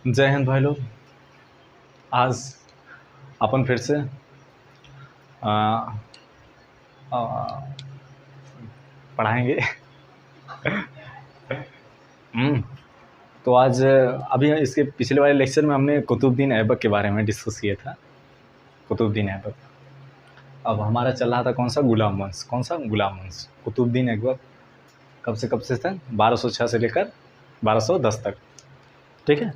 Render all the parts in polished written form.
जय हिंद भाई लोग। आज अपन फिर से आ, आ, पढ़ाएंगे। तो आज अभी इसके पिछले वाले लेक्चर में हमने कुतुबुद्दीन ऐबक के बारे में डिस्कस किया था। कुतुबुद्दीन ऐबक। अब हमारा चल रहा था कौन सा, गुलाम वंश। कौन सा? गुलाम वंश। कुतुबुद्दीन ऐबक कब से कब से था? 1206 से लेकर 1210 तक। ठीक है।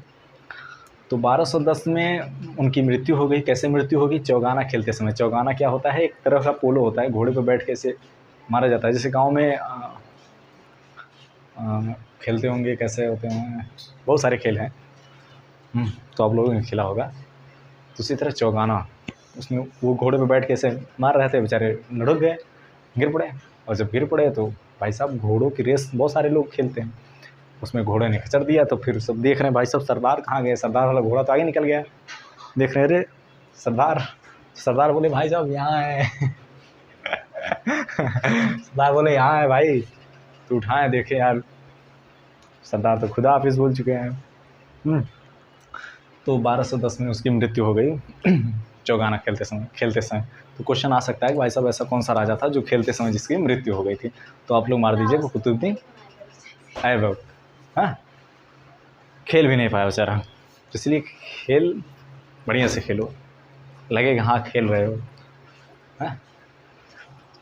तो 1210 में उनकी मृत्यु हो गई। कैसे मृत्यु होगी? चौगाना खेलते समय। चौगाना क्या होता है? एक तरह का पोलो होता है, घोड़े पर बैठ के ऐसे मारा जाता है। जैसे गांव में खेलते होंगे, कैसे होते हैं, बहुत सारे खेल हैं। तो आप लोगों ने खेला होगा। तो उसी तरह चौगाना, उसमें वो घोड़े पर बैठ के ऐसे मार रहे थे, बेचारे लुढ़क गए, गिर पड़े। और जब गिर पड़े तो भाई साहब, घोड़ों की रेस बहुत सारे लोग खेलते हैं, उसमें घोड़े ने खचर दिया। तो फिर सब देख रहे हैं, भाई साहब सरदार कहाँ गए? सरदार वाला घोड़ा तो आगे निकल गया। देख रहे हैं, अरे सरदार बोले भाई साहब यहाँ है। सरदार बोले यहाँ है भाई, तो उठाए, देखे यार सरदार तो खुदा हाफिज बोल चुके हैं। तो 1210 में उसकी मृत्यु हो गई। चौगाना खेलते समय। तो क्वेश्चन आ सकता है कि भाई साहब ऐसा कौन सा राजा था जो खेलते समय जिसकी मृत्यु हो गई थी? तो आप लोग मार दीजिए कुतुबुद्दीन ऐबक। हाँ, खेल भी नहीं पाया बेचारा, तो इसलिए खेल बढ़िया से खेलो, लगेगा हाँ खेल रहे हो। हाँ,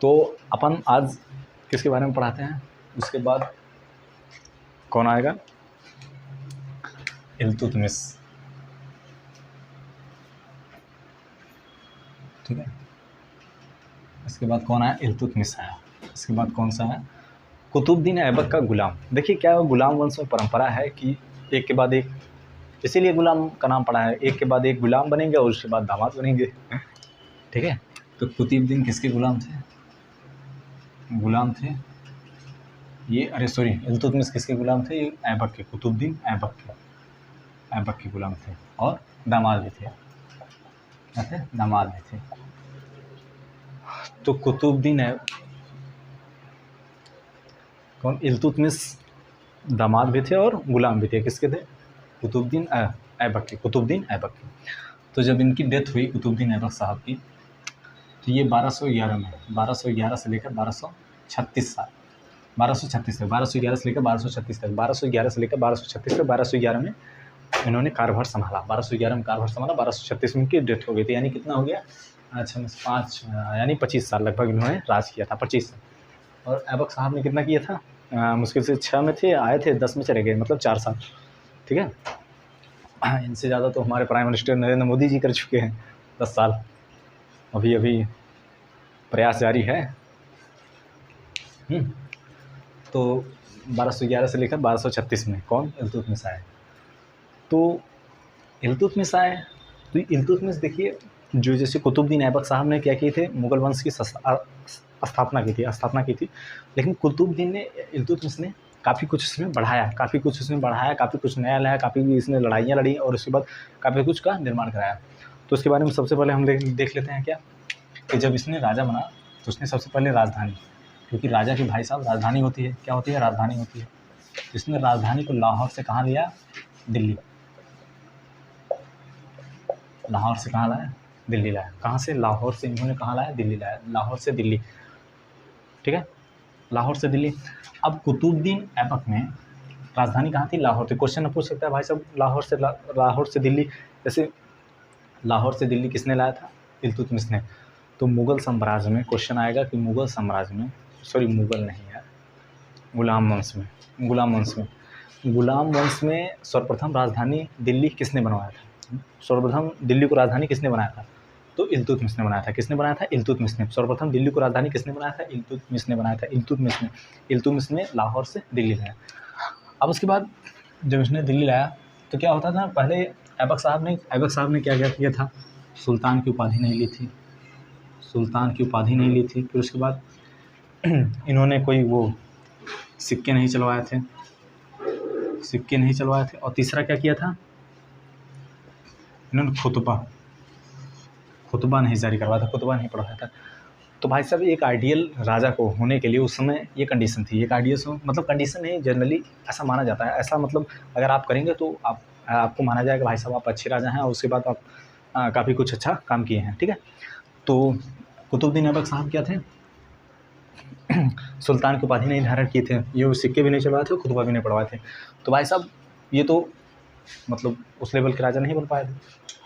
तो अपन आज किसके बारे में पढ़ाते हैं? उसके बाद कौन आएगा? इल्तुतमिश। ठीक है। इसके बाद कौन आया? इल्तुतमिश आया। इसके बाद कौन सा है? कुतुबुद्दीन ऐबक का गुलाम। देखिए क्या है, गुलाम वंश में परंपरा है कि एक के बाद एक, इसीलिए गुलाम का नाम पड़ा है। एक के बाद एक गुलाम बनेंगे और उसके बाद दामाद बनेंगे। ठीक है। तो कुतुबुद्दीन किसके गुलाम थे? गुलाम थे ये, अरे सॉरी, इल्तुतमिश किसके गुलाम थे? ये ऐबक के, कुतुबुद्दीन ऐबक के गुलाम थे। और दामाद भी थे। क्या थे? दामाद भी थे। तो कुतुबुद्दीन कौन? इल्तुतमिश दामाद भी थे और गुलाम भी थे। किसके थे? कुतुबुद्दीन ऐबक के, कुतुबुद्दीन ऐबक के। तो जब इनकी डेथ हुई कुतुबुद्दीन ऐबक साहब की, तो ये 1211 में, 1211 से लेकर 1236 साल, 1236 तक, 1211 से लेकर 1236 तक, 1211 से लेकर 1236 तक, 1211 में इन्होंने कार्यभार संभाला। 1211 में कार्यभार संभाला, 1236 में इनकी डेथ हो गई थी। यानी कितना हो गया? 5 यानी 25 साल लगभग इन्होंने राज किया था, 25 साल। और ऐबक साहब ने कितना किया था? मुश्किल से 6 में थे, आए थे 10 में चले गए, मतलब 4 साल। ठीक है। इनसे ज़्यादा तो हमारे प्राइम मिनिस्टर नरेंद्र मोदी जी कर चुके हैं, 10 साल। अभी प्रयास जारी है। तो 1211 से लेकर 1236 में कौन? इल्तुतमिश आए। तो इल्तुतमिश आए, तो इल्तुतमिश देखिए, जो जैसे कुतुबुद्दीन ऐबक साहब ने क्या किए थे, मुगल वंश की स्थापना की थी। लेकिन कुतुबुद्दीन ने, इल्तुतमिश ने काफ़ी कुछ इसमें बढ़ाया, काफ़ी कुछ नया लाया, काफ़ी इसने लड़ाइयाँ लड़ी और उसके बाद काफ़ी कुछ का निर्माण कराया। तो उसके बारे में सबसे पहले हम देख लेते हैं क्या, कि जब इसने राजा बना तो उसने सबसे पहले राजधानी, क्योंकि राजा की भाई साहब राजधानी होती है, क्या होती है? राजधानी होती है। इसने राजधानी को लाहौर से कहाँ लिया? दिल्ली। लाहौर से कहाँ लाया? दिल्ली लाया। कहाँ से? लाहौर से इन्होंने कहाँ लाया? दिल्ली लाया। लाहौर से दिल्ली। ठीक है, लाहौर से दिल्ली। अब कुतुबुद्दीन ऐबक में राजधानी कहाँ थी? लाहौर थी। क्वेश्चन पूछ सकता है भाई साहब, लाहौर से दिल्ली, जैसे लाहौर से दिल्ली किसने लाया था? इल्तुतमिश ने। तो मुगल साम्राज्य में क्वेश्चन आएगा कि मुगल साम्राज्य में, सॉरी मुगल नहीं है, गुलाम वंश में सर्वप्रथम राजधानी दिल्ली किसने बनवाया था? सर्वप्रथम दिल्ली को राजधानी किसने बनाया था? तो इल्तुतमिश ने बनाया था। किसने बनाया था? इल्तुतमिश ने। सर्वप्रथम दिल्ली को राजधानी किसने बनाया था? इल्तुतमिश ने बनाया था। इल्तुतमिश ने लाहौर से दिल्ली लाया। अब उसके बाद जब इसने दिल्ली लाया तो क्या होता था, पहले ऐबक साहब ने क्या किया था? सुल्तान की उपाधि नहीं ली थी। फिर उसके बाद इन्होंने कोई वो सिक्के नहीं चलवाए थे। और तीसरा क्या किया था? इन्होंने खुतबा नहीं जारी करवाया था, खुतबा नहीं पढ़वाया था। तो भाई साहब, एक आइडियल राजा को होने के लिए उस समय ये कंडीशन थी। एक आइडियल, मतलब कंडीशन नहीं, जनरली ऐसा माना जाता है, ऐसा मतलब अगर आप करेंगे तो आप आपको माना जाएगा भाई साहब आप अच्छे राजा हैं और उसके बाद आप काफ़ी कुछ अच्छा काम किए हैं, ठीक है। तो कुतुबुद्दीन ऐबक साहब क्या थे, सुल्तान की उपाधि नहीं धारण किए थे, ये सिक्के भी नहीं चलवाए थे, खुतबा भी नहीं पढ़वाए थे। तो भाई साहब ये तो मतलब उस लेवल के राजा नहीं बन पाए थे।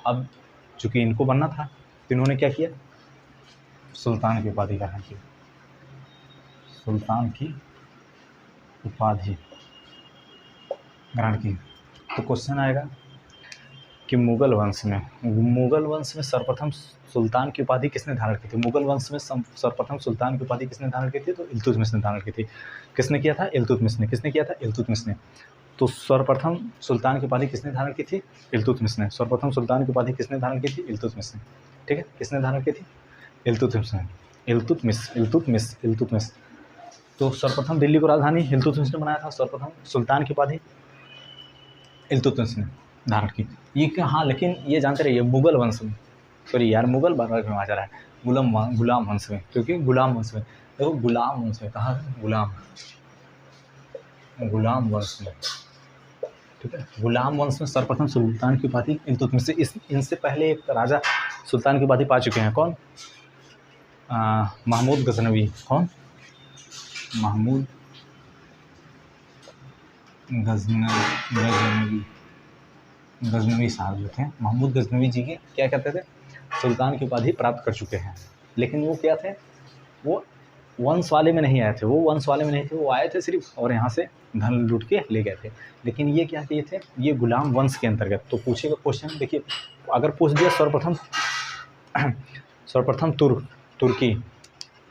अब चूँकि इनको बनना था तो इन्होंने क्या किया, सुल्तान की उपाधि ग्रहण की, सुल्तान की उपाधि ग्रहण की। तो क्वेश्चन आएगा कि मुगल वंश में सर्वप्रथम सुल्तान की उपाधि किसने धारण की थी। मुगल वंश में सर्वप्रथम सुल्तान की उपाधि किसने धारण की थी, तो इल्तुतमिश ने धारण की थी। किसने किया था, इल्तुतमिश ने। किसने किया था, इल्तुतमिश ने। तो सर्वप्रथम सुल्तान की उपाधि किसने धारण की थी, इल्तुतमिश ने। सर्वप्रथम सुल्तान की उपाधि किसने धारण की थी, इल्तुतमिश ने, ठीक है। किसने धारण की थी, इल्तुतमिश ने। इल्तुतमिश। तो सर्वप्रथम दिल्ली को राजधानी इल्तुतमिश ने बनाया था। सर्वप्रथम सुल्तान की उपाधि इल्तुतमिश ने धारण की। ये क्या, हाँ लेकिन ये जानते रहिए मुगल वंश में, सॉरी यार मुगल बार बार क्यों आ जा रहा है, गुलाम वंश में, क्योंकि गुलाम वंश में देखो, गुलाम वंश में कहाँ है, गुलाम वंश में, ठीक है। गुलाम वंश में सर्वप्रथम सुल्तान की उपाधि इल्तुतमिश से। इनसे पहले एक राजा सुल्तान की उपाधि पा चुके हैं, कौन, महमूद गजनवी। कौन, महमूद गजनवी साहब जो थे, महमूद गजनवी जी के क्या कहते थे, सुल्तान की उपाधि प्राप्त कर चुके हैं। लेकिन वो क्या थे, वो वंश वाले में नहीं आए थे, वो आए थे सिर्फ और यहाँ से धन लूट के ले गए थे। लेकिन ये क्या किए थे, ये गुलाम वंश के अंतर्गत। तो पूछेगा क्वेश्चन, देखिए अगर पूछ दिया सर्वप्रथम तुर्की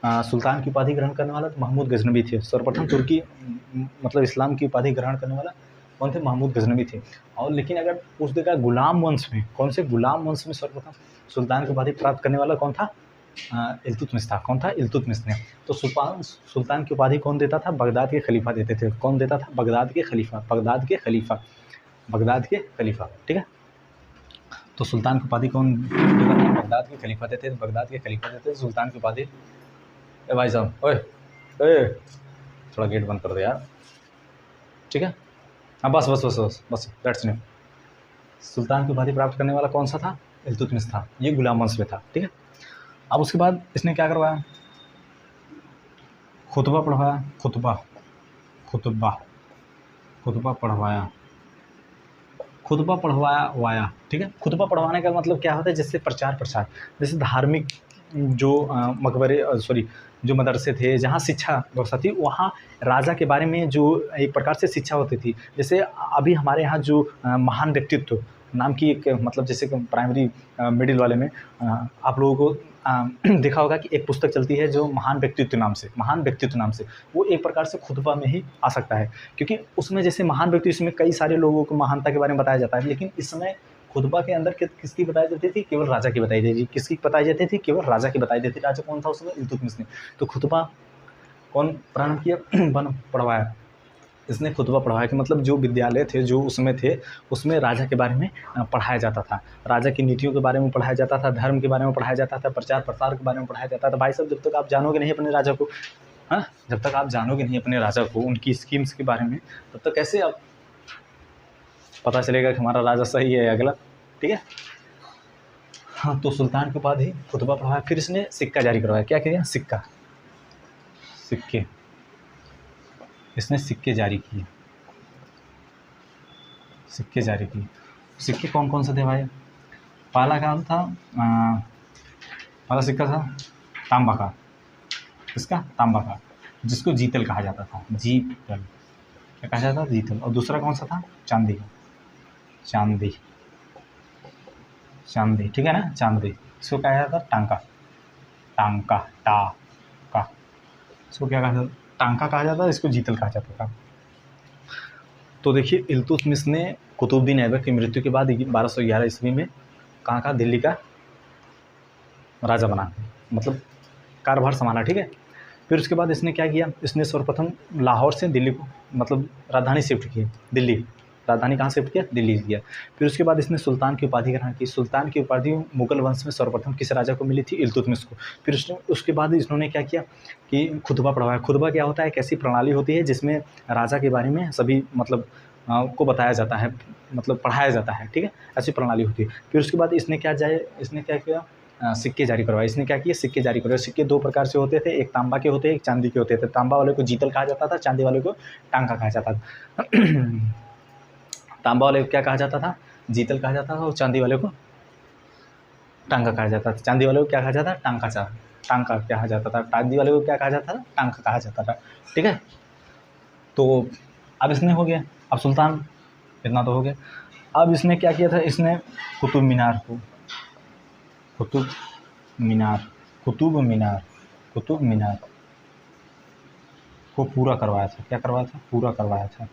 सुल्तान की उपाधि ग्रहण करने वाला तो महमूद गजनवी थे। सर्वप्रथम तुर्की मतलब इस्लाम की उपाधि ग्रहण करने वाला कौन थे, महमूद गजनवी थे। और लेकिन अगर पूछ देगा गुलाम वंश में, कौन से गुलाम वंश में सर्वप्रथम सुल्तान की उपाधि प्राप्त करने वाला कौन था, इल्तुतमिश था। कौन था, इल्तुतमिश ने। तो सुल्तान की उपाधि कौन देता था, बगदाद के खलीफा देते थे। कौन देता था, बगदाद के खलीफा, ठीक है। तो सुल्तान की उपाधि कौन देता था, बगदाद के खलीफा देते थे सुल्तान की उपाधि। ए भाई साहब, ओए थोड़ा गेट बंद कर दो यार, ठीक है। हाँ बस दैट्स इट। सुल्तान की उपाधि प्राप्त करने वाला कौन सा था, इल्तुतमिश था। ये गुलाम वंश में था, ठीक है। अब उसके बाद इसने क्या करवाया, खुतबा पढ़वाया, खुतबा पढ़वाया, ठीक है। खुतबा पढ़वाने का मतलब क्या होता है, जैसे प्रचार, जैसे धार्मिक जो जो मदरसे थे, जहाँ शिक्षा व्यवस्था थी, वहाँ राजा के बारे में जो एक प्रकार से शिक्षा होती थी। जैसे अभी हमारे यहाँ जो महान व्यक्तित्व नाम की एक मतलब जैसे कि प्राइमरी मिडिल वाले में आप लोगों को देखा होगा कि एक पुस्तक चलती है जो महान व्यक्तित्व नाम से, वो एक प्रकार से खुतबा में ही आ सकता है, क्योंकि उसमें जैसे महान व्यक्ति, इसमें कई सारे लोगों को महानता के बारे में बताया जाता है। लेकिन इस समय खुतबा के अंदर किसकी बताई जाती थी, केवल राजा की बताई जाती थी। किसकी बताई जाती थी, केवल राजा की बताई जाती थी। राजा कौन था उसमें, इल्तुतमिश ने। तो खुतबा कौन प्रारंभ किया, पढ़वाया, इसने खुतबा पढ़वाया कि मतलब जो विद्यालय थे जो उसमें थे, उसमें राजा के बारे में पढ़ाया जाता था, राजा की नीतियों के बारे में पढ़ाया जाता था, धर्म के बारे में पढ़ाया जाता था, प्रचार प्रसार के बारे में पढ़ाया जाता था। भाई साहब, जब तक आप जानोगे नहीं अपने राजा को, हाँ, जब तक आप जानोगे नहीं अपने राजा को, उनकी स्कीम्स के बारे में, तब तक कैसे आप पता चलेगा कि हमारा राजा सही है या गलत, ठीक है। हाँ, तो सुल्तान की उपाधि, खुतबा पढ़वाया, फिर इसने सिक्का जारी करवाया। क्या किया, सिक्के इसने सिक्के जारी किए। सिक्के कौन कौन से थे भाई, पहला क्या था, पहला सिक्का था तांबा का, जिसको जीतल कहा जाता था, जीतल क्या कहा जाता था, जीतल। और दूसरा कौन सा था, चांदी, ठीक है ना, चांदी। इसको कहा जाता था टांका, इसको क्या कहा जाता, टांका कहा जाता है, इसको जीतल कहा जाता था। तो देखिए, इल्तुतमिश ने कुतुबुद्दीन ऐबक की मृत्यु के बाद 1211 ईस्वी में कहाँ का, दिल्ली का राजा बना, मतलब कार्यभार संभाला, ठीक है। फिर उसके बाद इसने क्या किया, इसने सर्वप्रथम लाहौर से दिल्ली को मतलब राजधानी शिफ्ट की, दिल्ली राजधानी कहाँ शिफ्ट किया, दिल्ली किया। फिर उसके बाद इसने सुल्तान की उपाधि ग्रहण की। सुल्तान की उपाधि मुगल वंश में सर्वप्रथम किस राजा को मिली थी, इल्तुतमिश को। फिर उसके बाद इन्होंने क्या किया कि खुतबा पढ़वाया। खुतबा क्या होता है, एक ऐसी प्रणाली होती है जिसमें राजा के बारे में सभी मतलब को बताया जाता है, मतलब पढ़ाया जाता है, ठीक है, ऐसी प्रणाली होती है। फिर उसके बाद इसने क्या किया, सिक्के जारी करवाए। इसने क्या किया, सिक्के जारी करवाए। सिक्के दो प्रकार से होते थे, एक तांबा के होते हैं, एक चांदी के होते थे। तांबा वाले को जीतल कहा जाता था, चांदी वाले को टांका कहा जाता था। तांबा वाले को क्या कहा जाता था, जीतल कहा जाता था, और चांदी वाले को टांका कहा जाता था। चांदी वाले को क्या कहा जाता था, टांका कहा जाता था। चांदी वाले को क्या कहा जाता था, टांका कहा जाता था, ठीक है। तो अब इसने हो गया, अब सुल्तान इतना तो हो गया। अब इसने क्या किया था, इसने कुतुब मीनार को पूरा करवाया था। क्या करवाया था, पूरा करवाया था।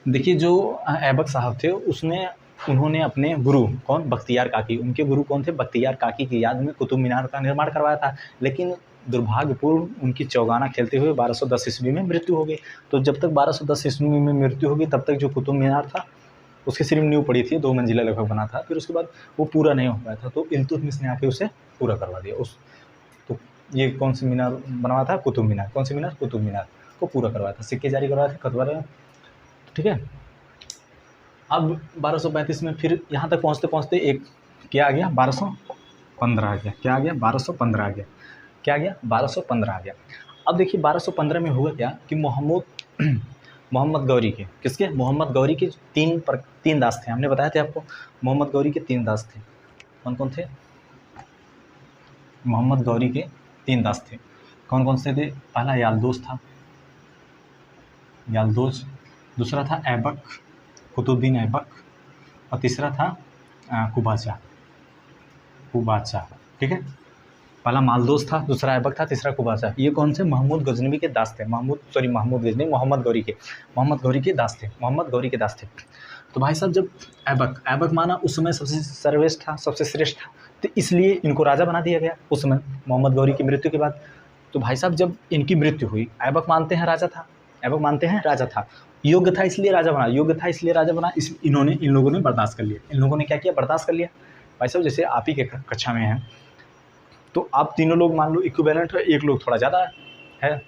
देखिए जो ऐबक साहब थे उन्होंने अपने गुरु कौन, बख्तियार काकी, उनके गुरु कौन थे, बख्तियार काकी की याद में कुतुब मीनार का निर्माण करवाया था। लेकिन दुर्भाग्यपूर्ण उनकी चौगाना खेलते हुए 1210 ईस्वी में मृत्यु हो गई। तो जब तक 1210 ईस्वी में मृत्यु होगी तब तक जो कुतुब मीनार था उसकी सिर्फ नींव पड़ी थी, 2 मंजिला लगभग बना था। फिर उसके बाद वो पूरा नहीं हो पाया था, तो इल्तुतमिश ने आके उसे पूरा करवा दिया। तो ये कौन सी मीनार बनवा था, कुतुब मीनार। कौन सी मीनार, कुतुब मीनार को पूरा करवाया था। सिक्के जारी करवाए थे, कतवा रहे, ठीक है। अब 1235 में फिर यहाँ तक पहुँचते पहुँचते एक क्या आ गया, 1215 आ गया। क्या आ गया, 1215 आ गया। क्या आ गया, 1215 आ गया। अब देखिए 1215 में हुआ क्या कि मोहम्मद गौरी के, किसके, मोहम्मद गौरी के तीन दास थे। हमने बताया थे आपको, मोहम्मद गौरी के 3 दास थे। कौन कौन थे, मोहम्मद गौरी के 3 दास थे। कौन कौन से थे, पहला यालदोज था, यालदोज। दूसरा था ऐबक, कुतुबुद्दीन ऐबक। और तीसरा था कुबाचा, ठीक है। पहला मालदोज था, दूसरा ऐबक था, तीसरा कुबाचा। ये कौन से, मोहम्मद गजनवी के दास थे। मोहम्मद गौरी के दास थे। तो भाई साहब जब ऐबक माना उस समय सबसे सर्वश्रेष्ठ था, सबसे श्रेष्ठ था, तो इसलिए इनको राजा बना दिया गया उस समय मोहम्मद गौरी की मृत्यु के बाद। तो भाई साहब जब इनकी मृत्यु हुई, ऐबक मानते हैं राजा था, योग्य था इसलिए राजा बना, इन लोगों ने बर्दाश्त कर लिया। इन लोगों ने क्या किया, बर्दाश्त कर लिया। भाई साहब जैसे आप ही के कक्षा में हैं, तो आप तीनों लोग मान लो इक्विवेलेंट है, एक लोग थोड़ा ज़्यादा है,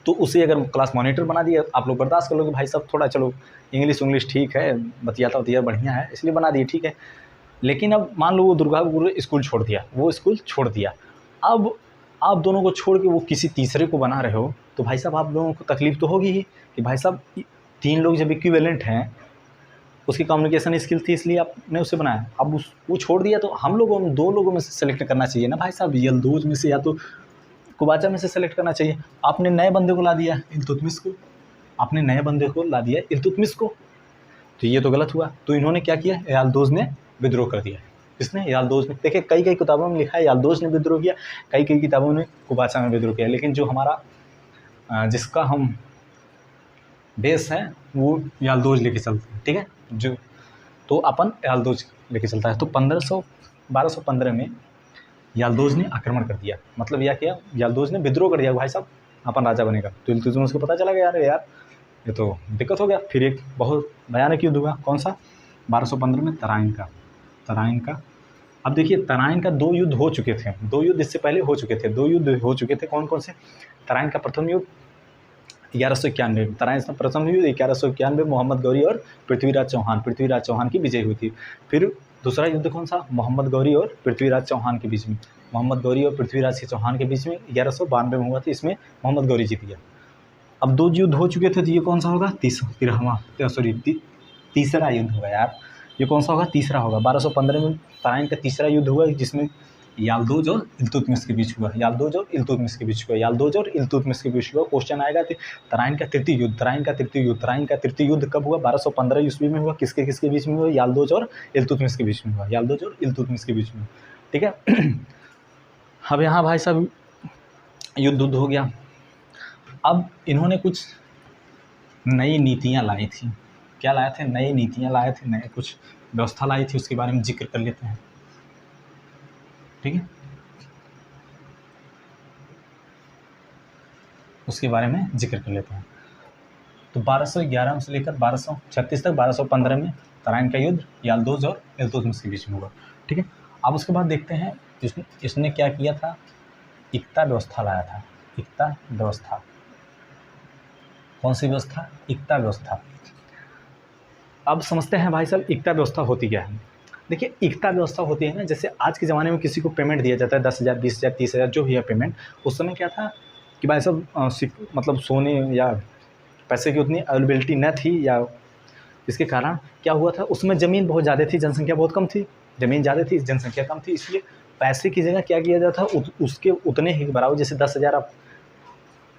तो उसे अगर क्लास मॉनिटर बना दिया, आप लोग बर्दाश्त कर लो कि भाई साहब थोड़ा चलो इंग्लिश ठीक है, बतियाता बढ़िया है, इसलिए बना दिए, ठीक है। लेकिन अब मान लो वो दुर्गा गुरु स्कूल छोड़ दिया, अब आप दोनों को छोड़ के वो किसी तीसरे को बना रहे हो, तो भाई साहब आप लोगों को तकलीफ तो होगी ही कि भाई साहब 3 लोग जब इक्विवेलेंट हैं, उसकी कम्युनिकेशन स्किल थी इसलिए आपने उसे बनाया। अब वो छोड़ दिया तो हम लोगों में 2 लोगों में से सेलेक्ट करना चाहिए ना भाई साहब, यलदोज में से या तो कुबाचा में से सेलेक्ट करना चाहिए। आपने नए बंदे को ला दिया इल्तुतमिश को, तो ये तो गलत हुआ। तो इन्होंने क्या किया, यालदोज ने विद्रोह कर दिया। किसने, यालदोज ने। देखिए कई किताबों में लिखा है यालदोज ने विद्रोह किया, कई किताबों में कुबाचा में विद्रोह किया, लेकिन जो हमारा जिसका हम बेस है वो यालदोज लेके चलते हैं, ठीक है। जो तो अपन यालदोज लेके चलता है। तो 1215 में यालदोज ने आक्रमण कर दिया, मतलब यह किया, यालदोज ने विद्रोह कर दिया, भाई साहब अपन राजा बनेगा। तो इल्तुतमिश को पता चला गया यार ये तो दिक्कत हो गया। फिर एक बहुत भयानक युद्ध हुआ, कौन सा, 1215 में तराइन का। अब देखिए तराइन का 2 युद्ध हो चुके थे, 2 युद्ध इससे पहले हो चुके थे। कौन कौन से, तराइन का प्रथम युद्ध 1191, तराइन का प्रथम युद्ध 1191, मोहम्मद गौरी और पृथ्वीराज चौहान की विजय हुई थी। फिर दूसरा युद्ध कौन सा, मोहम्मद गौरी और पृथ्वीराज चौहान के बीच में, 1192 में हुआ था। इसमें मोहम्मद गौरी जीत गया। अब 2 युद्ध हो चुके थे, तो ये कौन सा होगा, तीसरा युद्ध होगा यार। ये कौन सा होगा, तीसरा होगा। 1215 में तराइन का तीसरा युद्ध हुआ, जिसमें यालदोज और इल्तुतमिश के बीच हुआ। क्वेश्चन आएगा कि तराइन का तृतीय युद्ध कब हुआ, 1215 ईस्वी में हुआ। किसके बीच में हुआ, यालदोज और इल्तुतमिश के बीच में हुआ, ठीक है। अब यहाँ भाई साहब युद्ध हो गया। अब इन्होंने कुछ नई नीतियाँ लाई थी। क्या लाए थे, नई नीतियाँ लाए थे, नए कुछ व्यवस्था लाई थी, उसके बारे में जिक्र कर लेते हैं, ठीक है। उसके बारे में जिक्र कर लेते हैं। तो 1211 से लेकर 1236 तक 1215 में तराइन का युद्ध यालदोज और इल्तुतमिश के बीच में हुआ, ठीक है। अब उसके बाद देखते हैं इसने क्या किया था, इक्ता व्यवस्था लाया था। इक्ता व्यवस्था कौन सी व्यवस्था? एकता व्यवस्था। अब समझते हैं भाई साहब एकता व्यवस्था होती क्या है। देखिए एकता व्यवस्था होती है ना, जैसे आज के ज़माने में किसी को पेमेंट दिया जाता है 10,000 20,000 30,000 जो भी है पेमेंट, उस समय क्या था कि भाई साहब मतलब सोने या पैसे की उतनी अवेलेबिलिटी न थी, या इसके कारण क्या हुआ था, उसमें ज़मीन बहुत ज़्यादा थी, जनसंख्या बहुत कम थी, ज़मीन ज़्यादा थी जनसंख्या कम थी, इसलिए पैसे की जगह क्या किया जाता था, उसके उतने ही बराबर, जैसे 10,000 आप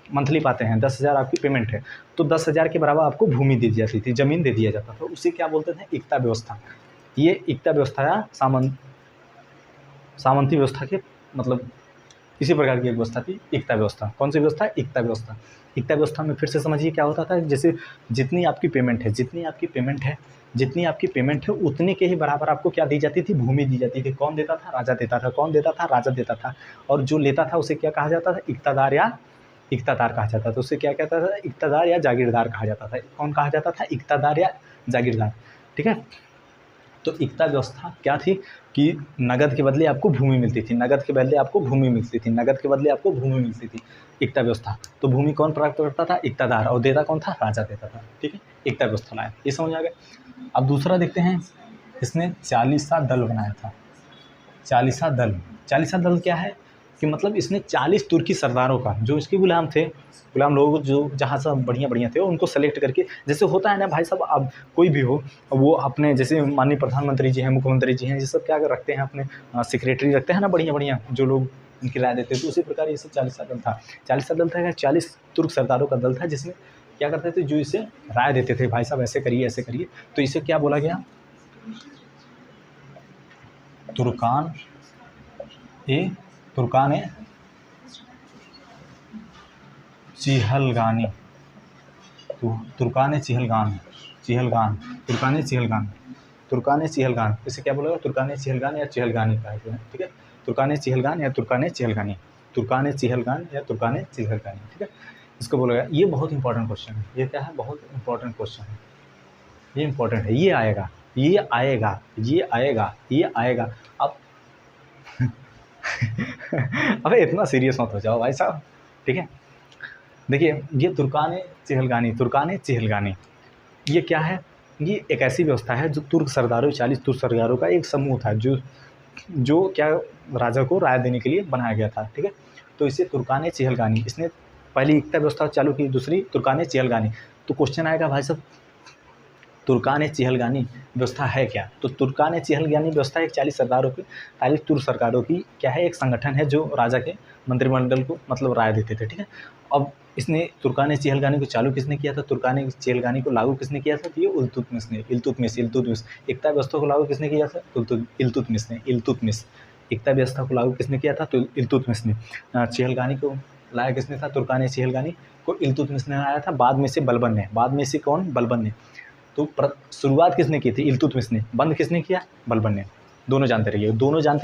मंथली पाते हैं, 10,000 आपकी पेमेंट है, तो 10,000 के बराबर आपको भूमि दी जाती थी, ज़मीन दे दिया जाता था, उसे क्या बोलते थे? एकता व्यवस्था। ये एकता व्यवस्था या सामंती व्यवस्था के मतलब इसी प्रकार की एक व्यवस्था थी एकता व्यवस्था। कौन सी व्यवस्था? एकता व्यवस्था। एकता व्यवस्था में फिर से समझिए क्या होता था, जैसे जितनी आपकी पेमेंट है, जितनी आपकी पेमेंट है उतने के ही बराबर आपको क्या दी जाती थी? भूमि दी जाती थी। कौन देता था? राजा देता था। कौन देता था? राजा देता था। और जो लेता था उसे क्या कहा जाता था? इक्तादार या इक्तादार कहा जाता था। उसे क्या कहता था? इक्तादार या जागीरदार कहा जाता था। कौन कहा जाता था? इक्तादार या जागीरदार। ठीक है। तो एकता व्यवस्था क्या थी कि नगद के बदले आपको भूमि मिलती थी, नगद के बदले आपको भूमि मिलती थी, नगद के बदले आपको भूमि मिलती थी। एकता व्यवस्था। तो भूमि कौन प्राप्त करता था? इक्तादार। और देता कौन था? राजा देता था। ठीक है। एकता व्यवस्था लाया, ये समझ आ गया। अब दूसरा देखते हैं, इसने 40सा दल बनाया था। 40सा दल। 40सा दल क्या है कि मतलब इसने 40 तुर्की सरदारों का, जो इसके गुलाम थे, गुलाम लोग जो जहाँ से बढ़िया बढ़िया थे, उनको सेलेक्ट करके, जैसे होता है ना भाई साहब, अब कोई भी हो वो अपने, जैसे माननीय प्रधानमंत्री जी हैं, मुख्यमंत्री जी हैं, ये सब क्या रखते हैं अपने सेक्रेटरी रखते हैं ना, बढ़िया बढ़िया जो लोग उनकी राय देते हैं, तो उसी प्रकार ये सब 40सा दल था। 40सा दल था, 40 तुर्क सरदारों का दल था, जिसमें क्या करते थे, जो इसे राय देते थे, भाई साहब ऐसे करिए ऐसे करिए, तो इसे क्या बोला गया? तुर्कान तुर्कान चिहलगानी। तुर्कान चिहलगान इसे क्या बोला? तुर्कान चिहलगान या चिहलगानी कहा गया है। ठीक है। तुर्कान चिहलगान या तुर्कान चिहलगानी, तुर्कान चिहलगान या तुर्कान चिहलगानी। ठीक है। इसको बोला गया। ये बहुत इंपॉर्टेंट क्वेश्चन है। ये क्या है? बहुत इंपॉर्टेंट क्वेश्चन है। ये इंपॉर्टेंट है। ये आएगा, ये आएगा, ये आएगा, ये आएगा। अब अबे इतना सीरियस मत हो जाओ भाई साहब। ठीक है। देखिए ये तुर्कान चिहलगानी ये क्या है? ये एक ऐसी व्यवस्था है जो तुर्क सरदारों, 40 तुर्क सरदारों का एक समूह था, जो क्या राजा को राय देने के लिए बनाया गया था। ठीक है। तो इसे तुर्कान चिहलगानी, इसने पहली एकता व्यवस्था चालू की, दूसरी तुर्कान चिहलगानी। तो क्वेश्चन आएगा भाई साहब, तुर्कान चिहलगानी व्यवस्था है क्या? तो तुर्कान चिहलगानी व्यवस्था एक 40 सरदारों की, 40 तुर्क सरकारों की क्या है, एक संगठन है जो राजा के मंत्रिमंडल को मतलब राय देते थे। ठीक है। अब इसने तुर्कान चिहलगानी को चालू किसने किया था? तुर्कान चिहलगानी को लागू किसने किया था? तो ये इल्तुतमिश। एकता व्यवस्था को लागू किसने किया था? इल्तुतमिश। एकता व्यवस्था को लागू किसने किया था? तो इल्तुतमिश ने। चिहलगानी को लाया किसने था? तुर्कान चिहलगानी को इल्तुतमिश ने लाया था। बाद में से बलबन ने। बाद में से कौन? बलबन ने। तो शुरुआत किसने की थी? इल्तुतमिश ने। बंद किसने किया? बलबन ने। दोनों जानते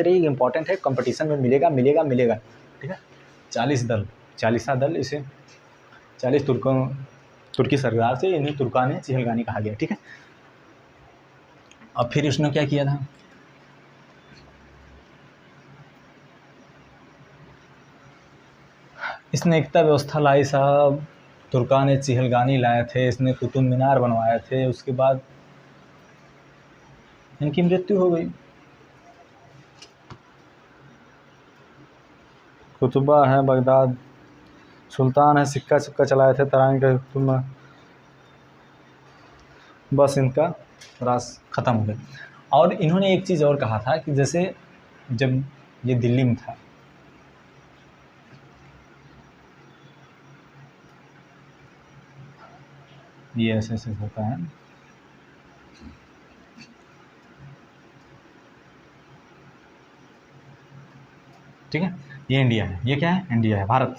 रहिए, इंपॉर्टेंट है, कंपटीशन में मिलेगा। ठीक है। 40 दल, 40सा दल, इसे 40 तुर्की सरदार से इन्हें तुर्कान चिहलगानी कहा गया। ठीक है। अब फिर उसने क्या किया था? इसने एकता व्यवस्था लाई साहब, तुर्कान चिहलगानी लाए थे, इसने कुतुब मीनार बनवाए थे, उसके बाद इनकी मृत्यु हो गई। कुतुबा है बगदाद, सुल्तान है, सिक्का चलाए थे तराइन के तुम, बस इनका राज ख़त्म हो गया। और इन्होंने एक चीज़ और कहा था कि जैसे जब ये दिल्ली में था, ये ऐसे होता है, ठीक है। ये इंडिया है, ये क्या है? इंडिया है, भारत।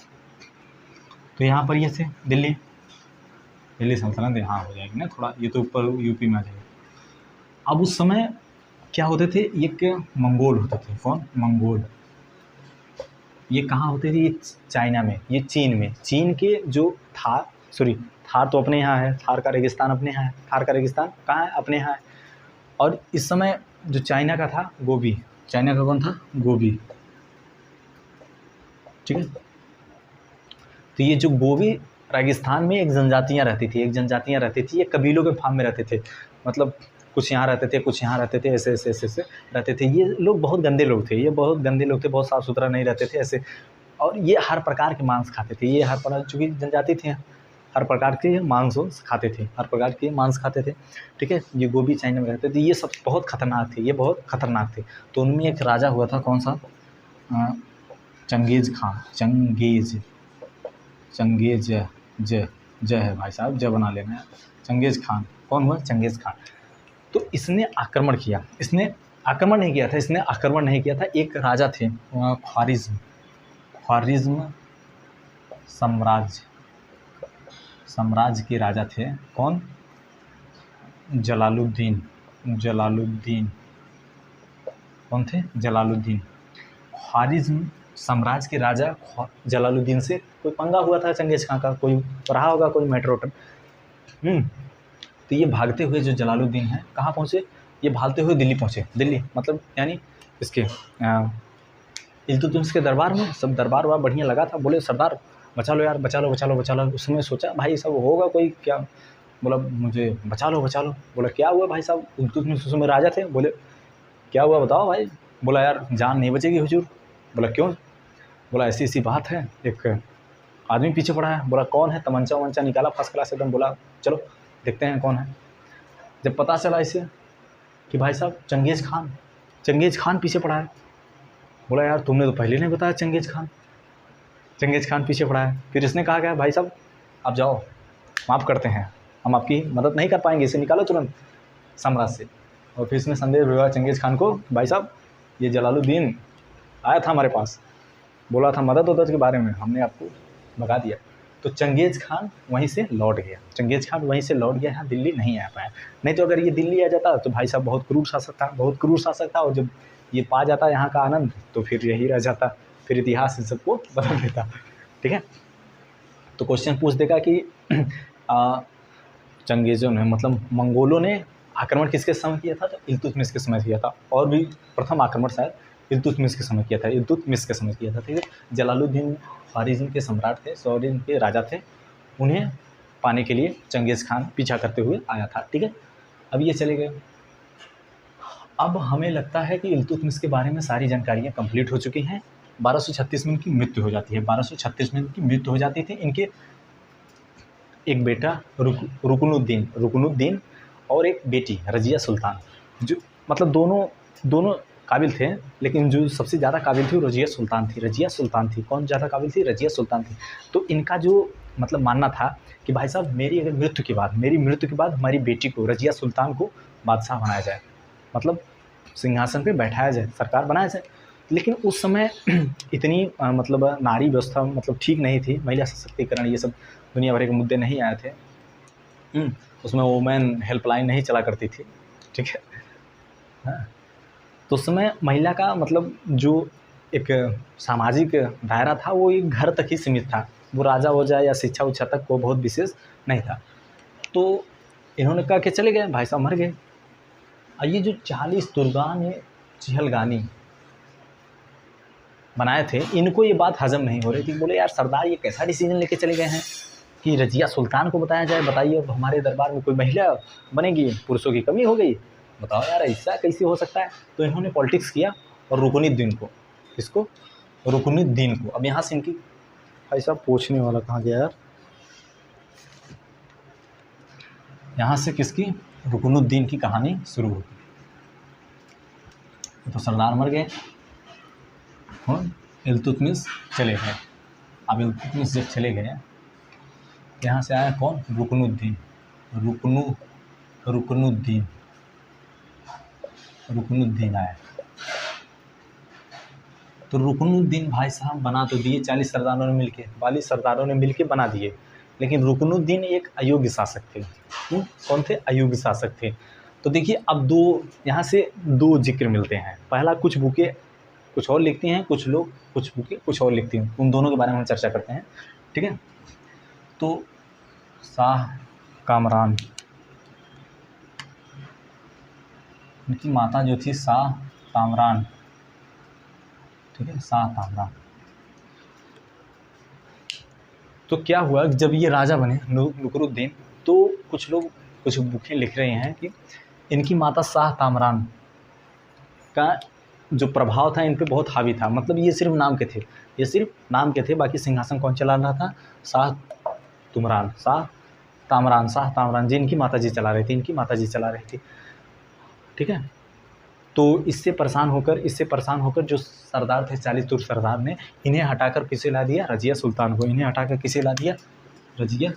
तो यहाँ पर ये थे दिल्ली सल्तनत यहाँ हो जाएगी ना थोड़ा, ये तो ऊपर यूपी में आ जाएगा। अब उस समय क्या होते थे? एक मंगोल होते थे। कौन? मंगोल। ये कहाँ होते थे? ये चाइना में, ये चीन में। चीन के जो थार तो अपने यहाँ है, थार का रेगिस्तान अपने यहाँ है। थार का रेगिस्तान कहाँ है? अपने यहाँ है। और इस समय जो चाइना का था गोबी, चाइना का कौन था? गोबी। ठीक है। तो ये जो गोबी रेगिस्तान में एक जनजातियाँ रहती थी, ये कबीलों के फार्म में रहते थे, मतलब कुछ यहाँ रहते थे, कुछ यहाँ रहते थे, ऐसे ऐसे ऐसे ऐसे रहते थे। ये लोग बहुत गंदे लोग थे, बहुत साफ़ सुथरा नहीं रहते थे ऐसे। और ये हर प्रकार के मांस खाते थे, ये हर प्रकार, चूँकि जनजाति थे, हर प्रकार के मांस खाते थे, हर प्रकार के मांस खाते थे, ठीक है। ये गोबी चाइना में रहते थे, ये सब बहुत खतरनाक थे, ये बहुत खतरनाक थे। तो उनमें एक राजा हुआ था, कौन सा? चंगेज़ खान, चंगेज़ जय है भाई साहब, जय बना लेना है। चंगेज़ खान कौन हुआ? चंगेज़ खान। तो इसने आक्रमण किया, इसने आक्रमण नहीं किया था, एक राजा थे ख्वारिज़्म साम्राज्य के राजा थे, कौन? जलालुद्दीन। कौन थे? जलालुद्दीन। ख्वारिज़्म साम्राज्य के राजा जलालुद्दीन से कोई पंगा हुआ था चंगेज़ खान का, कोई रहा होगा कोई मैटर। तो ये भागते हुए जो जलालुद्दीन है कहाँ पहुँचे? ये भागते हुए दिल्ली पहुँचे। दिल्ली मतलब यानी इसके इल्तुतमिश के दरबार में। सब दरबार वहाँ बढ़िया लगा था, बोले सरदार बचा लो यार, बचा लो। उसमें सोचा भाई सब होगा कोई क्या, बोला मुझे बचा लो। बोला क्या हुआ भाई साहब? इल्तुतमिश उस समय राजा थे, बोले क्या हुआ बताओ भाई। बोला यार जान नहीं बचेगी हुजूर। बोला क्यों? बोला ऐसी ऐसी बात है, एक आदमी पीछे पड़ा है। बोला कौन है? तमंचा वमंचा निकाला फर्स्ट क्लास एकदम, बोला चलो देखते हैं कौन है। जब पता चला इसे कि भाई साहब चंगेज़ खान पीछे पड़ा है, बोला यार तुमने तो पहले नहीं बताया चंगेज़ खान पीछे पड़ा है। फिर इसने कहा क्या, भाई साहब आप जाओ, माफ़ करते हैं, हम आपकी मदद नहीं कर पाएंगे, इसे निकालो तुरंत साम्राज्य से। और फिर इसने संदेश भेजा चंगेज़ खान को, भाई साहब ये जलालुद्दीन आया था हमारे पास, बोला था मदद के बारे में, हमने आपको भगा दिया। तो चंगेज़ खान वहीं से लौट गया, यहाँ दिल्ली नहीं आ पाया। नहीं तो अगर ये दिल्ली आ जाता तो भाई साहब बहुत क्रूर शासक था। और जब ये पा जाता यहाँ का आनंद तो फिर यही रह जाता, फिर इतिहास इन सबको बदल देता, ठीक है। तो क्वेश्चन पूछ देगा कि चंगेज़ों ने मतलब मंगोलों ने आक्रमण किसके समय किया था? तो इल्तुतमिश के समय किया था। और भी प्रथम आक्रमण शायद इल्तुतमिश के समय किया था, ठीक है। जलालुद्दीन ख्वारिज़्म के सम्राट थे, सौरीन के राजा थे, उन्हें पाने के लिए चंगेज़ खान पीछा करते हुए आया था, ठीक है। अब ये चले गए। अब हमें लगता है कि इल्तुतमिश के बारे में सारी जानकारियाँ कंप्लीट हो चुकी हैं। 1236 में इनकी मृत्यु हो जाती है। 1236 में इनकी मृत्यु हो जाती थी। इनके एक बेटा रुकनुद्दीन और एक बेटी रज़िया सुल्तान, जो मतलब दोनों काबिल थे, लेकिन जो सबसे ज़्यादा काबिल थी वो रज़िया सुल्तान थी। कौन ज़्यादा काबिल थी? रज़िया सुल्तान थी। तो इनका जो मतलब मानना था कि भाई साहब मेरी मृत्यु के बाद हमारी बेटी को, रज़िया सुल्तान को बादशाह बनाया जाए, मतलब सिंहासन पे बैठाया जाए, सरकार बनाया जाए। लेकिन उस समय इतनी मतलब नारी व्यवस्था मतलब ठीक नहीं थी, महिला सशक्तिकरण ये सब दुनिया भर के मुद्दे नहीं आए थे। उसमें वुमेन हेल्पलाइन नहीं चला करती थी, ठीक है। हाँ, तो उस समय महिला का मतलब जो एक सामाजिक दायरा था वो एक घर तक ही सीमित था, वो राजा हो जाए या शिक्षा उच्छा तक वो बहुत विशेष नहीं था। तो इन्होंने कहा कि चले गए, भाई साहब मर गए। और ये जो 40 दुर्गान चिहलगानी बनाए थे, इनको ये बात हजम नहीं हो रही थी। बोले यार सरदार ये कैसा डिसीजन लेके चले गए हैं कि रज़िया सुल्तान को बताया जाए, बताइए अब हमारे दरबार में कोई महिला बनेगी, पुरुषों की कमी हो गई, बताओ यार ऐसा कैसे हो सकता है। तो इन्होंने पॉलिटिक्स किया और रुकनुद्दीन को, किसको? रुकनुद्दीन को। अब यहाँ से इनकी भाई साहब पूछने वाला कहाँ गया यार, यहाँ से किसकी? रुकनुद्दीन की कहानी शुरू होती। तो सरदार मर गए और इल्तुतमिश चले गए। अब इल्तुतमिश जब चले गए, यहाँ से आया कौन? रुकनुद्दीन आया। तो रुकनुद्दीन भाई साहब बना तो दिए 40 सरदारों ने मिलके बना दिए, लेकिन रुकनुद्दीन एक अयोग्य शासक थे। कौन थे? अयोग्य शासक थे। तो देखिए अब यहाँ से दो जिक्र मिलते हैं। पहला, कुछ बुकें कुछ और लिखती हैं, कुछ लोग कुछ बुकें कुछ और लिखती हैं, उन दोनों के बारे में हम चर्चा करते हैं, ठीक है। तो शाह कामरान, उनकी माता जो थी शाह कामरान, ठीक है, शाह कामरान। तो क्या हुआ, जब ये राजा बने नुकरुद्दीन, तो कुछ लोग कुछ बुकें लिख रहे हैं कि इनकी माता शाह तामरान का जो प्रभाव था इन पे बहुत हावी था। मतलब ये सिर्फ नाम के थे, ये सिर्फ नाम के थे, बाकी सिंहासन कौन चला रहा था? शाह तामरान जी इनकी माता जी चला रही थी, इनकी माता जी चला रही थी। ठीक है, तो इससे परेशान होकर जो सरदार थे 40 तुर्क सरदार ने इन्हें हटाकर किसे ला दिया? रजिया सुल्तान को। इन्हें हटाकर किसे ला दिया? रजिया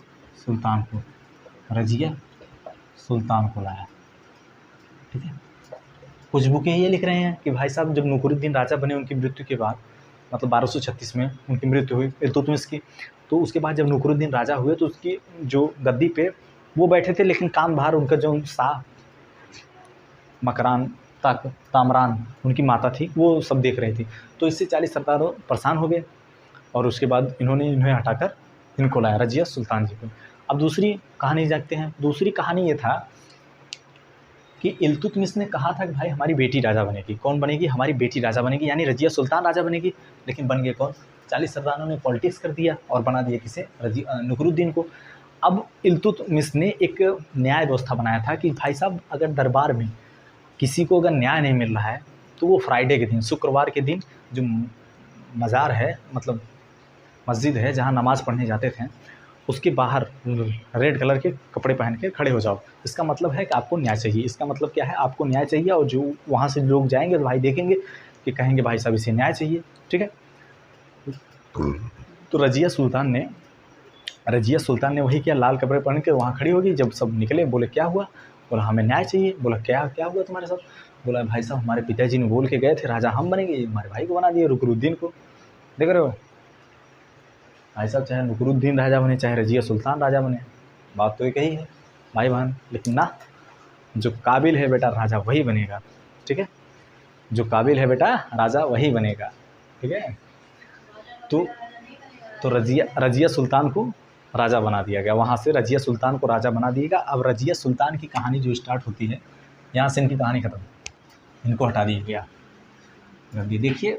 सुल्तान को लाया। ठीक है, कुछ बुकें ये लिख रहे हैं कि भाई साहब जब नुकरुद्दीन राजा बने उनकी मृत्यु के बाद, मतलब 1236 में उनकी मृत्यु हुई इल्तुतमिश की, तो उसके बाद जब नुकरुद्दीन राजा हुए तो उसकी जो गद्दी पे वो बैठे थे, लेकिन काम भार उनका जो शाह मकरान तामरान उनकी माता थी वो सब देख रही थी। तो इससे 40 सरदार परेशान हो गए और उसके बाद इन्हें हटाकर इनको लाया, रजिया सुल्तान जी को। अब दूसरी कहानी जानते हैं। दूसरी कहानी ये था कि इल्तुतमिश ने कहा था कि भाई हमारी बेटी राजा बनेगी। कौन बनेगी? हमारी बेटी राजा बनेगी, यानी रजिया सुल्तान राजा बनेगी। लेकिन बन गए कौन? 40 सरदारों ने पॉलिटिक्स कर दिया और बना दिया किसे? नुकरुद्दीन को। अब इल्तुतमिश ने एक न्याय व्यवस्था बनाया था कि भाई साहब अगर दरबार में किसी को अगर न्याय नहीं मिल रहा है तो वो फ्राइडे के दिन, शुक्रवार के दिन, जो मज़ार है, मतलब मस्जिद है जहाँ नमाज़ पढ़ने जाते थे, उसके बाहर रेड कलर के कपड़े पहन के खड़े हो जाओ। इसका मतलब है कि आपको न्याय चाहिए। इसका मतलब क्या है? आपको न्याय चाहिए। और जो वहाँ से लोग जाएंगे तो भाई देखेंगे कि कहेंगे भाई साहब इसे न्याय चाहिए। ठीक है, तो रजिया सुल्तान ने वही किया, लाल कपड़े पहन के वहाँ खड़ी होगी। जब सब निकले बोले क्या हुआ? बोला हमें न्याय चाहिए। बोला क्या हुआ तुम्हारे साथ? बोला भाई साहब हमारे पिताजी ने बोल के गए थे राजा हम बनेंगे, हमारे भाई को बना दिए नुकरुद्दीन को। देख रहे हो भाई साहब, चाहे नुकरुद्दीन राजा बने चाहे रजिया सुल्तान राजा बने, बात तो एक ही है भाई बहन। लेकिन ना, जो काबिल है बेटा राजा वही बनेगा। ठीक है, जो काबिल है बेटा राजा वही बनेगा। ठीक है, तो रजिया सुल्तान को राजा बना दिया गया। वहाँ से रजिया सुल्तान को राजा बना दिएगा। अब रजिया सुल्तान की कहानी जो स्टार्ट होती है, यहाँ से इनकी कहानी ख़त्म। इनको हटा दिया गया गद्दी। देखिए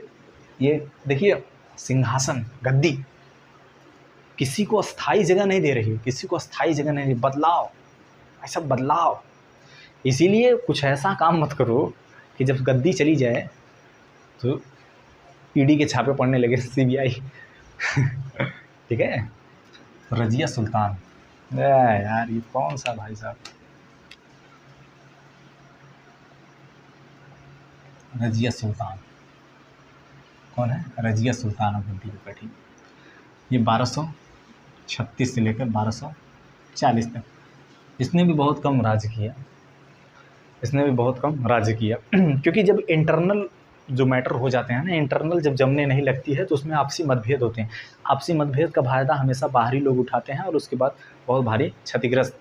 सिंहासन, गद्दी किसी को अस्थाई जगह नहीं दे रही, किसी को अस्थाई जगह नहीं दे। बदलाव, ऐसा बदलाव। इसीलिए कुछ ऐसा काम मत करो कि जब गद्दी चली जाए तो ईडी के छापे पड़ने लगे, सीबीआई। ठीक है, रजिया सुल्तान यार ये कौन सा भाई साहब? रजिया सुल्तान कौन है? रजिया सुल्तान ऑफ गद्दी पे बैठी। ये 1236 से लेकर 1240 तक इसने भी बहुत कम राज्य किया। क्योंकि जब इंटरनल जो मैटर हो जाते हैं ना, इंटरनल जब जमने नहीं लगती है तो उसमें आपसी मतभेद होते हैं। आपसी मतभेद का फायदा हमेशा बाहरी लोग उठाते हैं और उसके बाद बहुत भारी क्षतिग्रस्त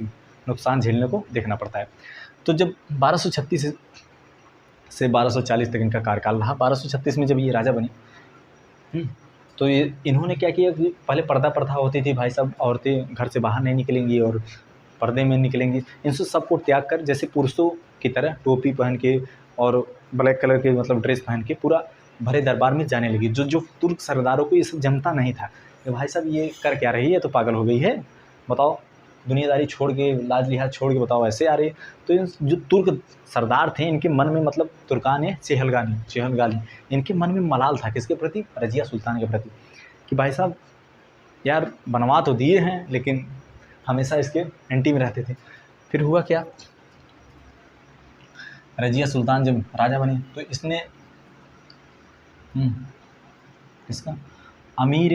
नुकसान झेलने को देखना पड़ता है। तो जब 1236 से 1240 तक इनका कार्यकाल रहा। 1236 में जब ये राजा बने तो ये इन्होंने क्या किया कि पहले पर्दा प्रथा होती थी भाई साहब, औरतें घर से बाहर नहीं निकलेंगी और पर्दे में निकलेंगी। इनसे सबको त्याग कर जैसे पुरुषों की तरह टोपी पहन के और ब्लैक कलर के मतलब ड्रेस पहन के पूरा भरे दरबार में जाने लगी। जो तुर्क सरदारों को ये सब जमता नहीं था कि भाई साहब ये कर क्या रही है, तो पागल हो गई है, बताओ दुनियादारी छोड़ के, लाज लिहाज छोड़ के, बताओ ऐसे आ रही है। तो जो तुर्क सरदार थे इनके मन में, मतलब तुर्कान चेहलगाली, इनके मन में मलाल था किसके प्रति? रजिया सुल्तान के प्रति, कि भाई साहब यार बनवा तो दिए हैं लेकिन हमेशा इसके एंटी में रहते थे। फिर हुआ क्या? रजिया सुल्तान जब राजा बने तो इसने इसका अमीर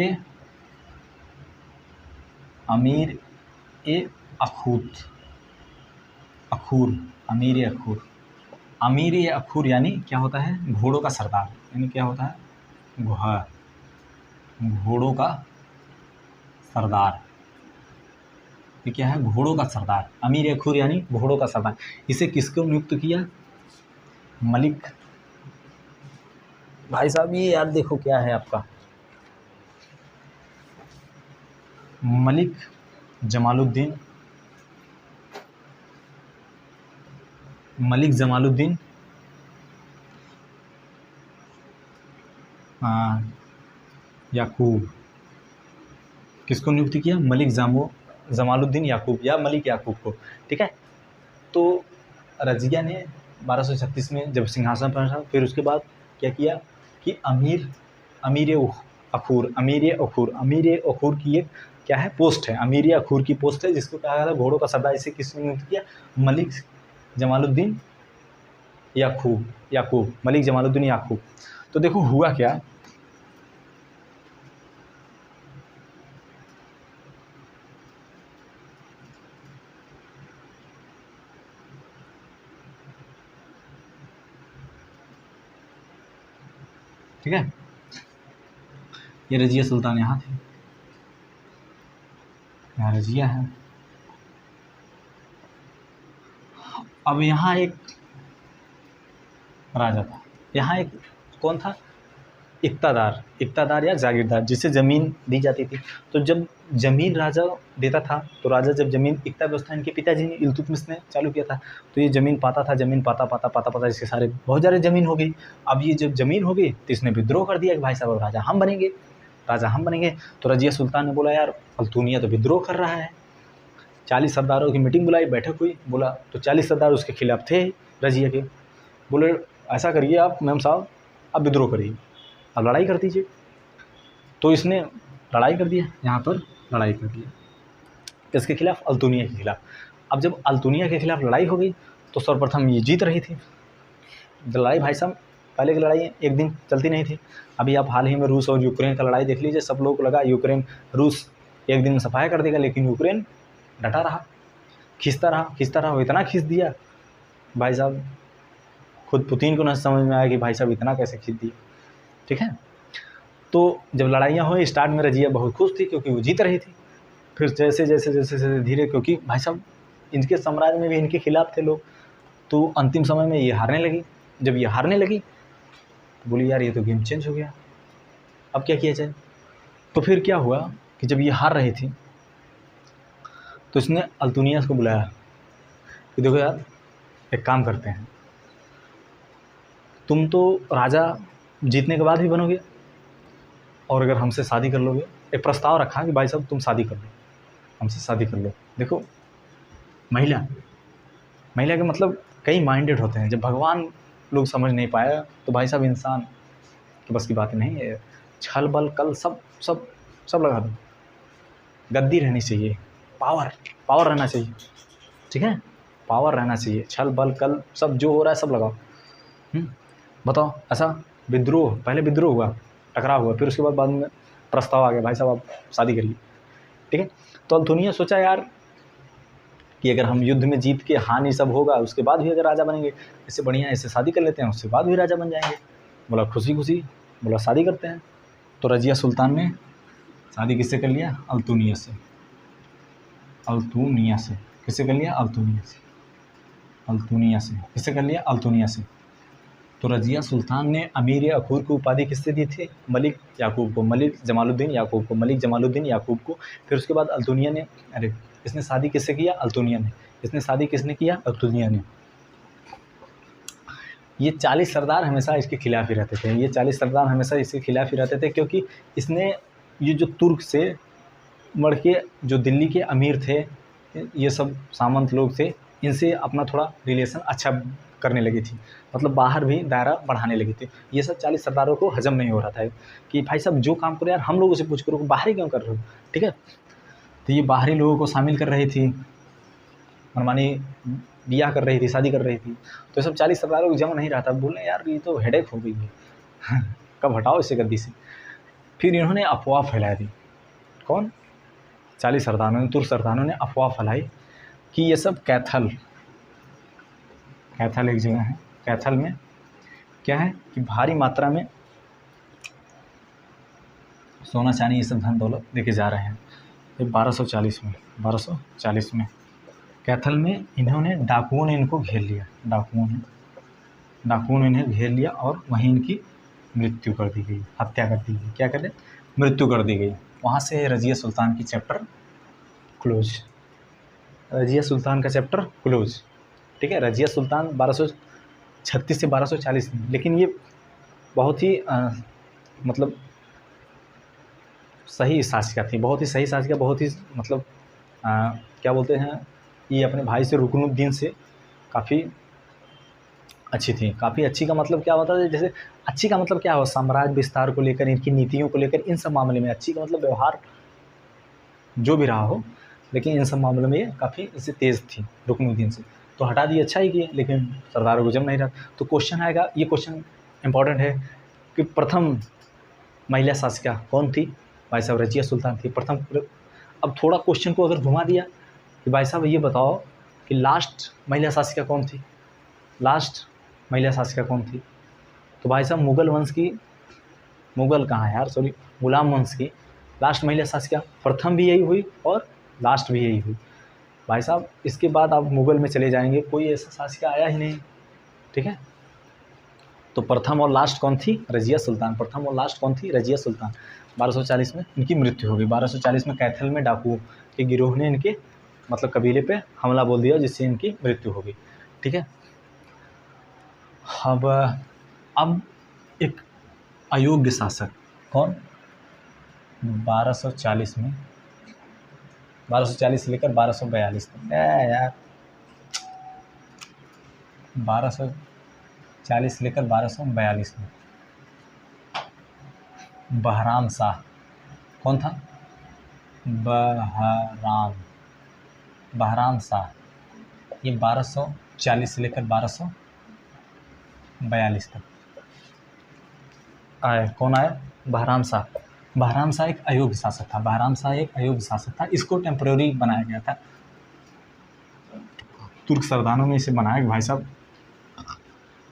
अखूर यानी क्या होता है? घोड़ों का सरदार। यानी क्या होता है? घोड़ों का सरदार। ये क्या है? घोड़ों का सरदार। अमीर अखूर यानी घोड़ों का सरदार। इसे किसको नियुक्त किया? मलिक। भाई साहब ये यार देखो क्या है आपका, मलिक जमालुद्दीन याकूब किसको नियुक्त किया? मलिक जमालुद्दीन याकूब या मलिक याकूब को, ठीक है। तो रज़िया ने 1236 में जब सिंहासन पर था, फिर उसके बाद क्या किया कि अमीर अखूर की एक क्या है पोस्ट है, अमीर अखूर की पोस्ट है, जिसको कहा जाता है घोड़ों का सरदार। इसे किसने नियुक्त किया? मलिक जमालुद्दीन याकूब, मलिक जमालुद्दीन याकूब। तो देखो हुआ क्या, ठीक है। ये रज़िया सुल्तान यहाँ थी, यहाँ रज़िया है। अब यहाँ एक राजा था, यहाँ एक कौन था? इक्तादार या जागीरदार, जिसे ज़मीन दी जाती थी। तो जब ज़मीन राजा देता था, तो राजा जब ज़मीन, इक्ता व्यवस्था इनके पिताजी ने इल्तुतमिश ने चालू किया था, तो ये ज़मीन पाता था, ज़मीन पाता इसके सारे बहुत ज़्यादा ज़मीन हो गई। अब ये जब ज़मीन हो गई तो इसने विद्रोह कर दिया कि भाई साहब राजा हम बनेंगे। तो रज़िया सुल्तान ने बोला यार अल्तुनिया तो विद्रोह कर रहा है। 40 सरदारों की मीटिंग बुलाई, बैठक हुई, बोला तो 40 सरदार उसके खिलाफ थे रज़िया के। बोले ऐसा करिए आप मैम साहब, आप विद्रोह करिए, अब लड़ाई कर दीजिए। तो इसने लड़ाई कर दिया, यहाँ पर लड़ाई कर दिया किसके खिलाफ? अल्तुनिया के खिलाफ। अब जब अल्तुनिया के खिलाफ लड़ाई हो गई तो सर्वप्रथम ये जीत रही थी लड़ाई। भाई साहब पहले की लड़ाई एक दिन चलती नहीं थी। अभी आप हाल ही में रूस और यूक्रेन का लड़ाई देख लीजिए, सब लोग को लगा रूस एक दिन में सफाया कर देगा, लेकिन यूक्रेन डटा रहा, खींचता रहा, वो इतना खींच दिया भाई साहब, खुद पुतिन को न समझ में आया कि भाई साहब इतना कैसे खींच दिया, ठीक है। तो जब लड़ाइयाँ हुई, स्टार्ट में रज़िया बहुत खुश थी क्योंकि वो जीत रही थी। फिर जैसे धीरे, क्योंकि भाई साहब इनके साम्राज्य में भी इनके खिलाफ थे लोग, तो अंतिम समय में ये हारने लगी। जब ये हारने लगी तो बोली यार ये तो गेम चेंज हो गया, अब क्या किया जाए। तो फिर क्या हुआ कि जब ये हार रही थी तो इसने अल्तुनिया को बुलाया कि देखो यार एक काम करते हैं, तुम तो राजा जीतने के बाद भी बनोगे, और अगर हमसे शादी कर लोगे, एक प्रस्ताव रखा कि भाई साहब तुम शादी कर लो, हमसे शादी कर लो। देखो महिला के मतलब कई माइंडेड होते हैं, जब भगवान लोग समझ नहीं पाया तो भाई साहब इंसान की बस की बात नहीं है। छल बल कल सब लगा दो, गद्दी रहनी चाहिए, पावर रहना चाहिए, ठीक है, पावर रहना चाहिए, छल बल कल सब जो हो रहा है सब लगाओ। बताओ ऐसा विद्रोह, पहले विद्रोह हुआ, टकराव हुआ, फिर उसके बाद में प्रस्ताव आ गया भाई साहब आप शादी करिए, ठीक है। तो अल्तुनिया सोचा यार कि अगर हम युद्ध में जीत के हानि सब होगा, उसके बाद भी अगर राजा बनेंगे, इससे बढ़िया ऐसे शादी कर लेते हैं, उसके बाद भी राजा बन जाएंगे। बोला खुशी बोला शादी करते हैं। तो रज़िया सुल्तान ने शादी किससे कर लिया? अल्तुनिया से। किससे कर लिया? अल्तुनिया से। किससे कर लिया? अल्तुनिया से। तो रज़िया सुल्तान ने अमीर अखूर की उपाधि किससे दी थी? मलिक जमालुद्दीन याकूब को। फिर उसके बाद अल्तुनिया ने, इसने शादी किससे किया? अल्तुनिया ने। इसने शादी किसने किया? अल्तुनिया ने। ये 40 सरदार हमेशा इसके खिलाफ ही रहते थे, क्योंकि इसने ये जो तुर्क से मर के जो दिल्ली के अमीर थे, ये सब सामंत लोग थे, इनसे अपना थोड़ा रिलेशन अच्छा करने लगी थी, मतलब बाहर भी दायरा बढ़ाने लगी थी। ये सब 40 सरदारों को हजम नहीं हो रहा था कि भाई साहब जो काम करो यार हम लोगों से पूछ करो, बाहरी क्यों कर रहे हो, ठीक है। तो ये बाहरी लोगों को शामिल कर रही थी, मनमानी ब्याह कर रही थी, शादी कर रही थी। तो सब 40 सरदारों को जम नहीं रहा था, बोले यार ये तो हेडेक हो गई है कब हटाओ इसे गद्दी से। फिर इन्होंने अफवाह फैला दी। कौन? 40 सरदारों ने, तुर्क सरदारों ने अफवाह फैलाई कि ये सब कैथल एक जगह है, कैथल में क्या है कि भारी मात्रा में सोना चांदी ये सब धन दौलत लेके जा रहे हैं। ये 1240 में कैथल में इन्होंने डाकुओं ने इनको घेर लिया, डाकुओं ने इन्हें घेर लिया और वहीं इनकी मृत्यु कर दी गई, हत्या कर दी गई। क्या कर दे? मृत्यु कर दी गई। वहाँ से रज़िया सुल्तान की चैप्टर क्लोज। रज़िया सुल्तान का चैप्टर क्लोज, ठीक है। रज़िया सुल्तान 1236 से 1240 में, लेकिन ये बहुत ही मतलब सही शासिका थी, बहुत ही सही शासिका, बहुत ही मतलब क्या बोलते हैं, ये अपने भाई से रुकनुद्दीन से काफ़ी अच्छी थी। काफ़ी अच्छी का मतलब क्या होता है, जैसे अच्छी का मतलब क्या हो, साम्राज्य विस्तार को लेकर, इनकी नीतियों को लेकर, इन सब मामले में। अच्छी का मतलब व्यवहार जो भी रहा हो, लेकिन इन सब मामलों में ये काफ़ी इससे तेज़ थी रुकनुद्दीन से। तो हटा दिए, अच्छा ही किए, लेकिन सरदारों को जम नहीं रहा। तो क्वेश्चन आएगा, ये क्वेश्चन इंपॉर्टेंट है कि प्रथम महिला शासिका कौन थी? भाई साहब रजिया सुल्तान थी प्रथम। अब थोड़ा क्वेश्चन को अगर घुमा दिया कि भाई साहब ये बताओ कि लास्ट महिला शासिका कौन थी? लास्ट महिला शासिका कौन थी? तो भाई साहब मुग़ल वंश की, मुग़ल कहाँ है यार, सॉरी, गुलाम वंश की लास्ट महिला शासिका प्रथम भी यही हुई और लास्ट भी यही हुई। भाई साहब इसके बाद आप मुग़ल में चले जाएंगे, कोई ऐसा शासिका आया ही नहीं, ठीक है। तो प्रथम और लास्ट कौन थी? रजिया सुल्तान। प्रथम और लास्ट कौन थी? रजिया सुल्तान। 1240 में इनकी मृत्यु हो गई। 1240 में कैथल में डाकुओं के गिरोह ने इनके मतलब कबीले पे हमला बोल दिया, जिससे इनकी मृत्यु हो गई, ठीक है। अब एक अयोग्य शासक कौन? 1240 में, 1240 से लेकर 1242 तक यार, 1240 से लेकर 1242 में बहराम शाह कौन था? बहराम शाह। ये 1240 से लेकर 1242 तक आए। कौन आया? बहराम शाह। बहराम शाह एक अयोग्य शासक था। बहराम शाह एक अयोग्य शासक था। इसको टेम्परेरी बनाया गया था, तुर्क सरदारों में इसे बनाया कि भाई साहब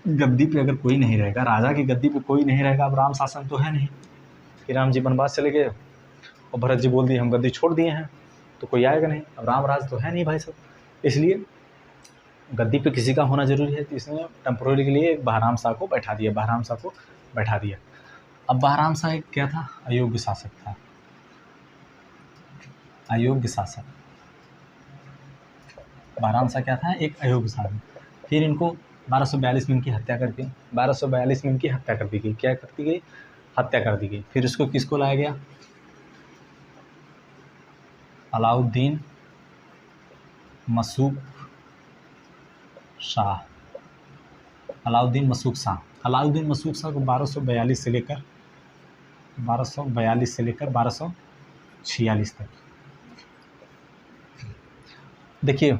गद्दी पे अगर कोई नहीं रहेगा, राजा की गद्दी पे कोई नहीं रहेगा, अब राम शासन तो है नहीं, कि राम जी वनवास चले गए और भरत जी बोल दिए हम गद्दी छोड़ दिए हैं, तो कोई आएगा नहीं, अब राम राज तो है नहीं भाई साहब, इसलिए गद्दी पे किसी का होना जरूरी है। तो इसने टेम्पोररी के लिए बहराम शाह को बैठा दिया, बहराम शाह को बैठा दिया। अब बहराम शाह एक क्या था? अयोग्य शासक था, अयोग्य शासक। बहराम शाह क्या था? एक अयोग्य शासक। फिर इनको 1242 में इनकी हत्या करके, 1242 में इनकी हत्या कर दी गई। क्या कर दी गई? हत्या कर दी गई। फिर इसको किसको लाया गया? अलाउद्दीन मसूक शाह। अलाउद्दीन मसूक शाह। अलाउद्दीन मसूक शाह को 1242 से लेकर 1246 तक। देखिए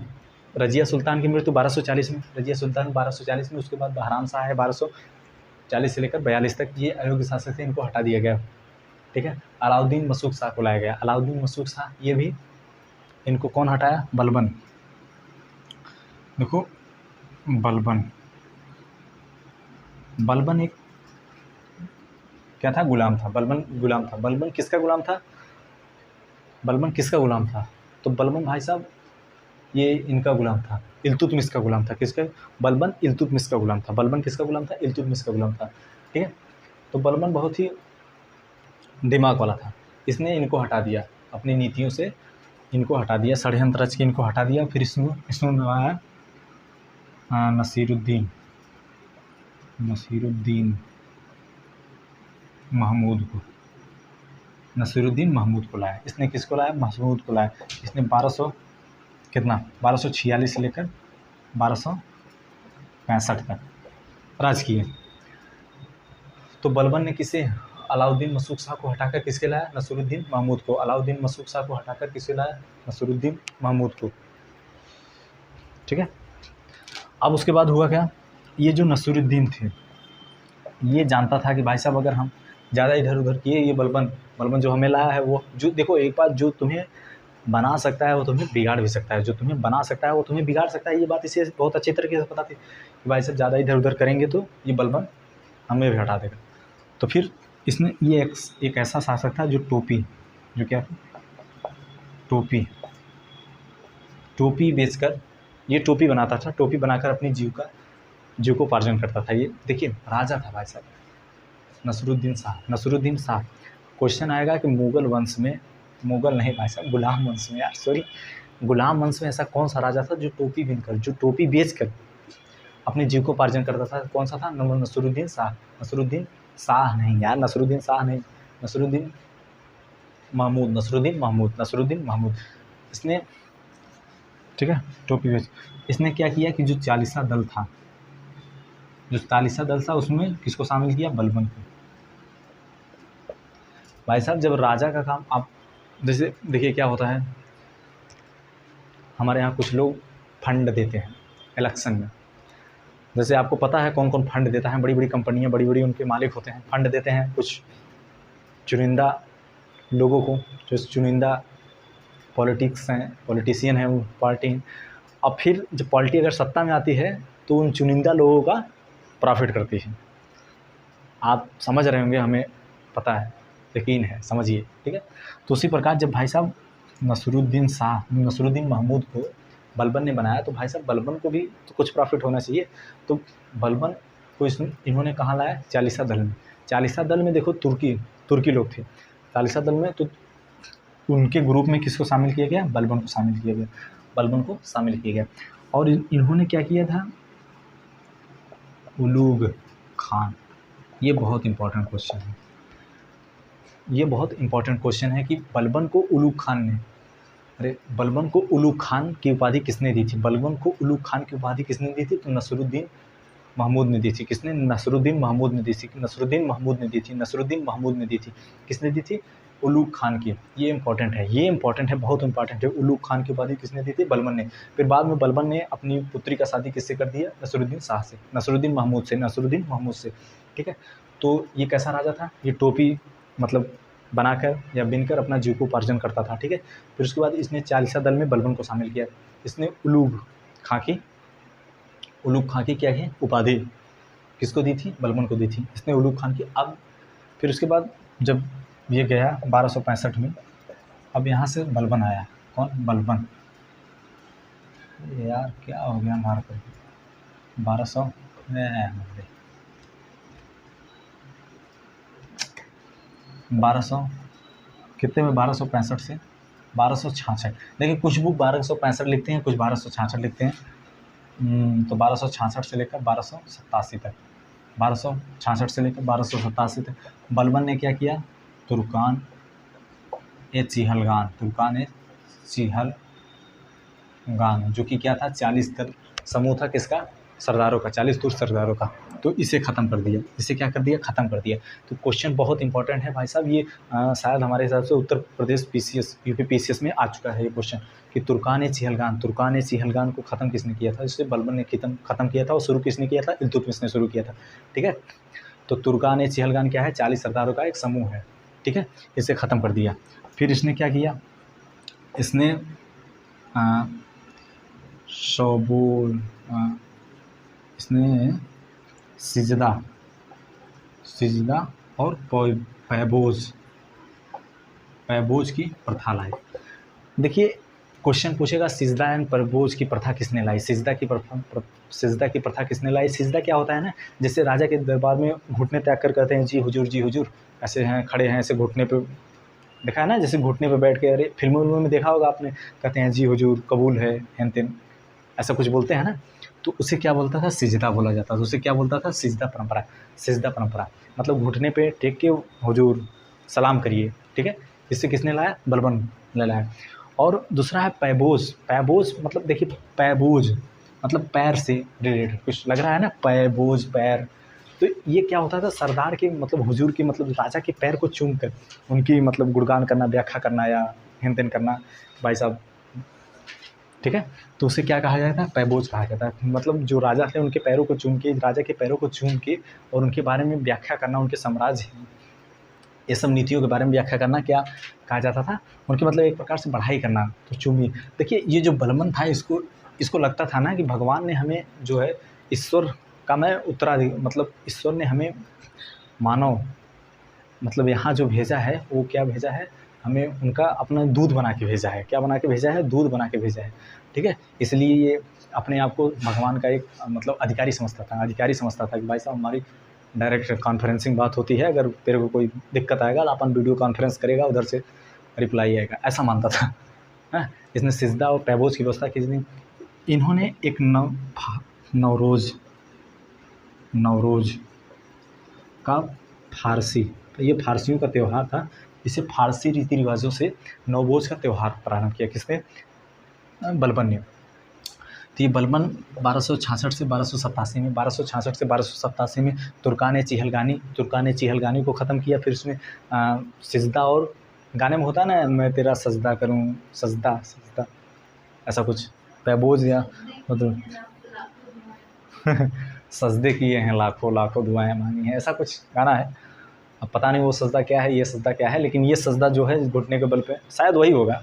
रजिया सुल्तान की मृत्यु 1240 में, रजिया सुल्तान 1240 में, उसके बाद बहराम शाह है 1240 से लेकर 42 तक। ये अयोग्य शासक थे, इनको हटा दिया गया, ठीक है। अलाउद्दीन मसूक शाह को लाया गया। अलाउद्दीन मसूक शाह, ये भी, इनको कौन हटाया? बलबन। देखो बलबन, बलबन एक क्या था? गुलाम था। बलबन गुलाम था। बलबन किसका गुलाम था? बलबन किसका गुलाम था? तो बलबन भाई साहब ये इनका गुलाम था, इल्तुतमिश का गुलाम था। किसका? बलबन इल्तुतमिश का गुलाम था। बलबन किसका गुलाम था? इल्तुतमिश का गुलाम था, ठीक है। तो बलबन बहुत ही दिमाग वाला था, इसने इनको हटा दिया, अपनी नीतियों से इनको हटा दिया, षड्यंत्र रच के इनको हटा दिया। फिर इसने बनाया नसीरुद्दीन महमूद को। नसीरुद्दीन महमूद को लाया। इसने किसको लाया? महमूद को लाया। इसने 1246 से लेकर 1265 तक राज किए। तो बलबन ने किसे? अलाउद्दीन मसूक शाह को हटाकर किसके लाया? नसीरुद्दीन महमूद को। अलाउद्दीन मसूक शाह को हटाकर किसे लाया? नसीरुद्दीन महमूद को, ठीक है। अब उसके बाद हुआ क्या? ये जो नसीरुद्दीन थे, ये जानता था कि भाई साहब अगर हम ज़्यादा इधर उधर किए, ये बलबन जो हमें लाया है, वो जो देखो, एक बात, जो तुम्हें बना सकता है वो तुम्हें बिगाड़ भी सकता है, जो तुम्हें बना सकता है वो तुम्हें बिगाड़ सकता है। ये बात इसे बहुत अच्छी तरीके से पता थी कि भाई साहब ज़्यादा इधर उधर करेंगे तो ये बलबन हमें भी हटा देगा। तो फिर इसने, ये एक ऐसा शासक था जो जो क्या था? टोपी बेचकर, ये टोपी बनाता था, टोपी बनाकर अपनी जीविकोपार्जन करता था। ये देखिए राजा था भाई साहब, नसरुद्दीन शाह। क्वेश्चन आएगा कि मुग़ल वंश में, मुग़ल नहीं भाई साहब, गुलाम वंश में, यार सॉरी, गुलाम वंश में ऐसा कौन सा राजा था जो टोपी बेचकर अपने जीविकोपार्जन करता था? कौन सा था? नसरुद्दीन शाह नहीं यार, नसरुद्दीन शाह नहीं, नसरुद्दीन महमूद, नसरुद्दीन महमूद, नसरुद्दीन महमूद। इसने, ठीक है, टोपी बेच, इसने क्या किया कि जो चालीसा दल था, जो चालीसा दल था उसमें किसको शामिल किया? बलबन को। भाई साहब जब राजा का काम, आप जैसे देखिए क्या होता है, हमारे यहाँ कुछ लोग फंड देते हैं इलेक्शन में। जैसे आपको पता है कौन कौन फंड देता है, बड़ी बड़ी कंपनियां, बड़ी बड़ी उनके मालिक होते हैं, फंड देते हैं कुछ चुनिंदा लोगों को, जो चुनिंदा पॉलिटिशियन हैं, वो पार्टी हैं। अब फिर जब पार्टी अगर सत्ता में आती है तो उन चुनिंदा लोगों का प्रॉफिट करती है। आप समझ रहे होंगे, हमें पता है, यकीन है, समझिए, ठीक है। तो उसी प्रकार जब भाई साहब नसरुद्दीन महमूद को बलबन ने बनाया, तो भाई साहब बलबन को भी तो कुछ प्रॉफिट होना चाहिए। तो बलबन को इन्होंने कहाँ लाया? चालीसा दल में। चालीसा दल में देखो तुर्की लोग थे चालीसा दल में, तो उनके ग्रुप में किसको शामिल किया गया? बलबन को शामिल किया गया, बलबन को शामिल किया गया। और इन्होंने क्या किया था? उलूग खान। ये बहुत इंपॉर्टेंट क्वेश्चन है, ये बहुत इंपॉर्टेंट क्वेश्चन है कि बलबन को उलूग खान ने, अरे बलबन को उलूग खान की उपाधि किसने दी थी? बलबन को उलूग खान की उपाधि किसने दी थी? तो नसरुद्दीन महमूद ने दी थी। किसने? नसरुद्दीन महमूद ने दी थी, नसरुद्दीन महमूद ने दी थी, नसरुद्दीन महमूद ने दी थी। किसने दी थी? उलूग खान की। ये इंपॉर्टेंट है, ये इंपॉर्टेंट है, बहुत इंपॉर्टेंट है। उलूग खान की उपाधि किसने दी थी? बलबन ने। फिर बाद में बलबन ने अपनी पुत्री का शादी किससे कर दिया? नसरुद्दीन शाह से, नसरुद्दीन महमूद से, नसरुद्दीन महमूद से, ठीक है। तो ये कैसा राजा था? ये टोपी मतलब बनाकर या बिनकर अपना जीविकोपार्जन करता था, ठीक है। फिर उसके बाद इसने चालीसा दल में बलबन को शामिल किया। इसने उलूग खां की क्या है? उपाधि किसको दी थी? बलबन को दी थी इसने, उलूग खान की। अब फिर उसके बाद जब ये गया 1265 में, अब यहाँ से बलबन आया। कौन? बलबन। यार क्या हो गया हमारे को? 1200 कितने में? 1265 से 1266। देखिए कुछ बुक 1265 लिखते हैं, कुछ 1266 लिखते हैं। तो 1266 से लेकर 1287 तक, 1266 से लेकर 1287 तक बलबन ने क्या किया? तुर्कान ए चिहलगान, जो कि क्या था? 40 दल समूह था, किसका? सरदारों का, 40 तुर्क सरदारों का। तो इसे ख़त्म कर दिया, इसे क्या कर दिया? ख़त्म कर दिया। तो क्वेश्चन बहुत इंपॉर्टेंट है भाई साहब, ये शायद हमारे हिसाब से उत्तर प्रदेश यूपी PCS में आ चुका है ये क्वेश्चन कि तुर्कान ए चिहलगान को ख़त्म किसने किया था? जिसे बलबन ने ख़त्म किया था। और शुरू किसने किया था? इल्तुतमिश ने शुरू किया था, ठीक है। तो तुर्कान ए चिहलगान क्या है? 40 सरदारों का एक समूह है, ठीक है। इसे ख़त्म कर दिया। फिर इसने क्या किया? इसने इसने सिजदा और पैबोज की प्रथा लाई। देखिए क्वेश्चन पूछेगा सिजदा एंड पैबोज की प्रथा किसने लाई? सिजदा की प्रथा किसने लाई? सिजदा क्या होता है ना, जैसे राजा के दरबार में घुटने त्याग कर कहते हैं जी हुजूर, ऐसे हैं, खड़े हैं, ऐसे घुटने पे, देखा है ना, जैसे घुटने पे बैठ के, अरे फिल्मों में देखा होगा आपने, कहते हैं जी हुजूर कबूल है, हेन तेन, ऐसा कुछ बोलते हैं ना। तो उसे क्या बोलता था? सिजदा बोला जाता था। उसे क्या बोलता था? सिजदा परंपरा, मतलब घुटने पे टेक के हुजूर सलाम करिए, ठीक है। इसे किसने लाया? बलबन ने लाया। और दूसरा है पैबोज मतलब देखिए, पैबोज मतलब पैर से रिलेटेड कुछ लग रहा है ना, पैबोज पैर। तो ये क्या होता था? सरदार के मतलब हुजूर की मतलब राजा के पैर को चूम कर उनकी मतलब गुणगान करना, व्याख्या करना या हेन तेन करना, भाई साहब, ठीक है। तो उसे क्या कहा जाता है? पैबोज कहा जाता है। मतलब जो राजा थे उनके पैरों को चूम के, राजा के पैरों को चूम के और उनके बारे में व्याख्या करना, उनके साम्राज्य, ये सब नीतियों के बारे में व्याख्या करना क्या कहा जाता था? उनकी मतलब एक प्रकार से बढ़ाई करना। तो चूमिए, देखिए ये जो बलबन था, इसको लगता था ना कि भगवान ने हमें जो है ईश्वर का मैं उत्तराधिकारी, मतलब ईश्वर ने हमें मानव मतलब यहाँ जो भेजा है वो क्या भेजा है? हमें उनका अपना दूध बना के भेजा है। क्या बना के भेजा है? दूध बना के भेजा है, ठीक है। इसलिए ये अपने आप को भगवान का एक मतलब अधिकारी समझता था कि भाई साहब हमारी डायरेक्ट कॉन्फ्रेंसिंग बात होती है, अगर तेरे को कोई दिक्कत आएगा तो अपन वीडियो कॉन्फ्रेंस करेगा, उधर से रिप्लाई आएगा, ऐसा मानता था। हाँ, इसने सिजदा और पैबोज की व्यवस्था की थी। इन्होंने एक नवरोज का फारसी, ये फारसियों का त्यौहार था, इसे फारसी रीति रिवाजों से नवरोज का त्यौहार प्रारंभ किया किसने? बलबन ने। तो ये बलबन 1266 से 1287 में 1266 से 1287 में तुर्कान चिहलगानी को ख़त्म किया। फिर उसमें सिजदा, और गाने में होता है ना, मैं तेरा सजदा करूं, सजदा ऐसा कुछ पैबोज या मतलब सजदे किए हैं लाखों लाखों दुआएं मांगी हैं, ऐसा कुछ गाना है। अब पता नहीं वो सजदा क्या है, ये सजदा क्या है, लेकिन ये सजदा जो है घुटने के बल पे शायद वही होगा,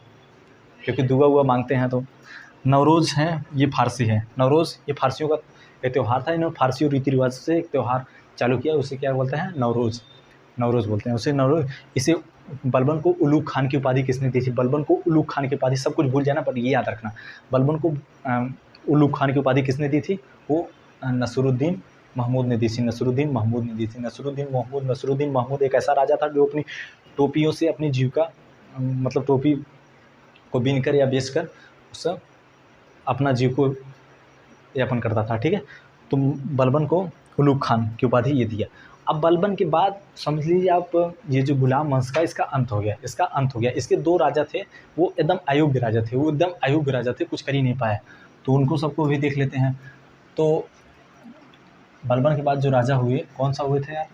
क्योंकि दुआ हुआ मांगते हैं। तो नवरोज़ है, ये फारसी है। नवरोज़ ये फारसियों का एक त्यौहार था। इन्होंने फारसी रीति रिवाज से एक त्यौहार चालू किया, उसे क्या बोलते हैं? नवरोज़ बोलते हैं उसे, नवरोज़। इसे बलबन को उलूग खान की उपाधि किसने दी थी? बलबन को उलूग खान की उपाधि, सब कुछ भूल जाना पर ये याद रखना, बलबन को उलूग खान की उपाधि किसने दी थी? वो नसरुद्दीन महमूद ने दी थी। नसरुद्दीन महमूद एक ऐसा राजा था जो अपनी टोपियों से अपनी जीविका, मतलब टोपी को बीनकर या बेचकर उससे अपना जीव को यापन करता था, ठीक है। तो बलबन को उलूग खान की उपाधि ये दिया। अब बलबन के बाद समझ लीजिए आप, ये जो गुलाम वंश का इसका अंत हो गया। इसके 2 राजा थे, वो एकदम अयोग्य राजा थे, कुछ कर ही नहीं पाए। तो उनको सबको भी देख लेते हैं। तो बलबन के बाद जो राजा हुए, कौन सा हुए थे यार?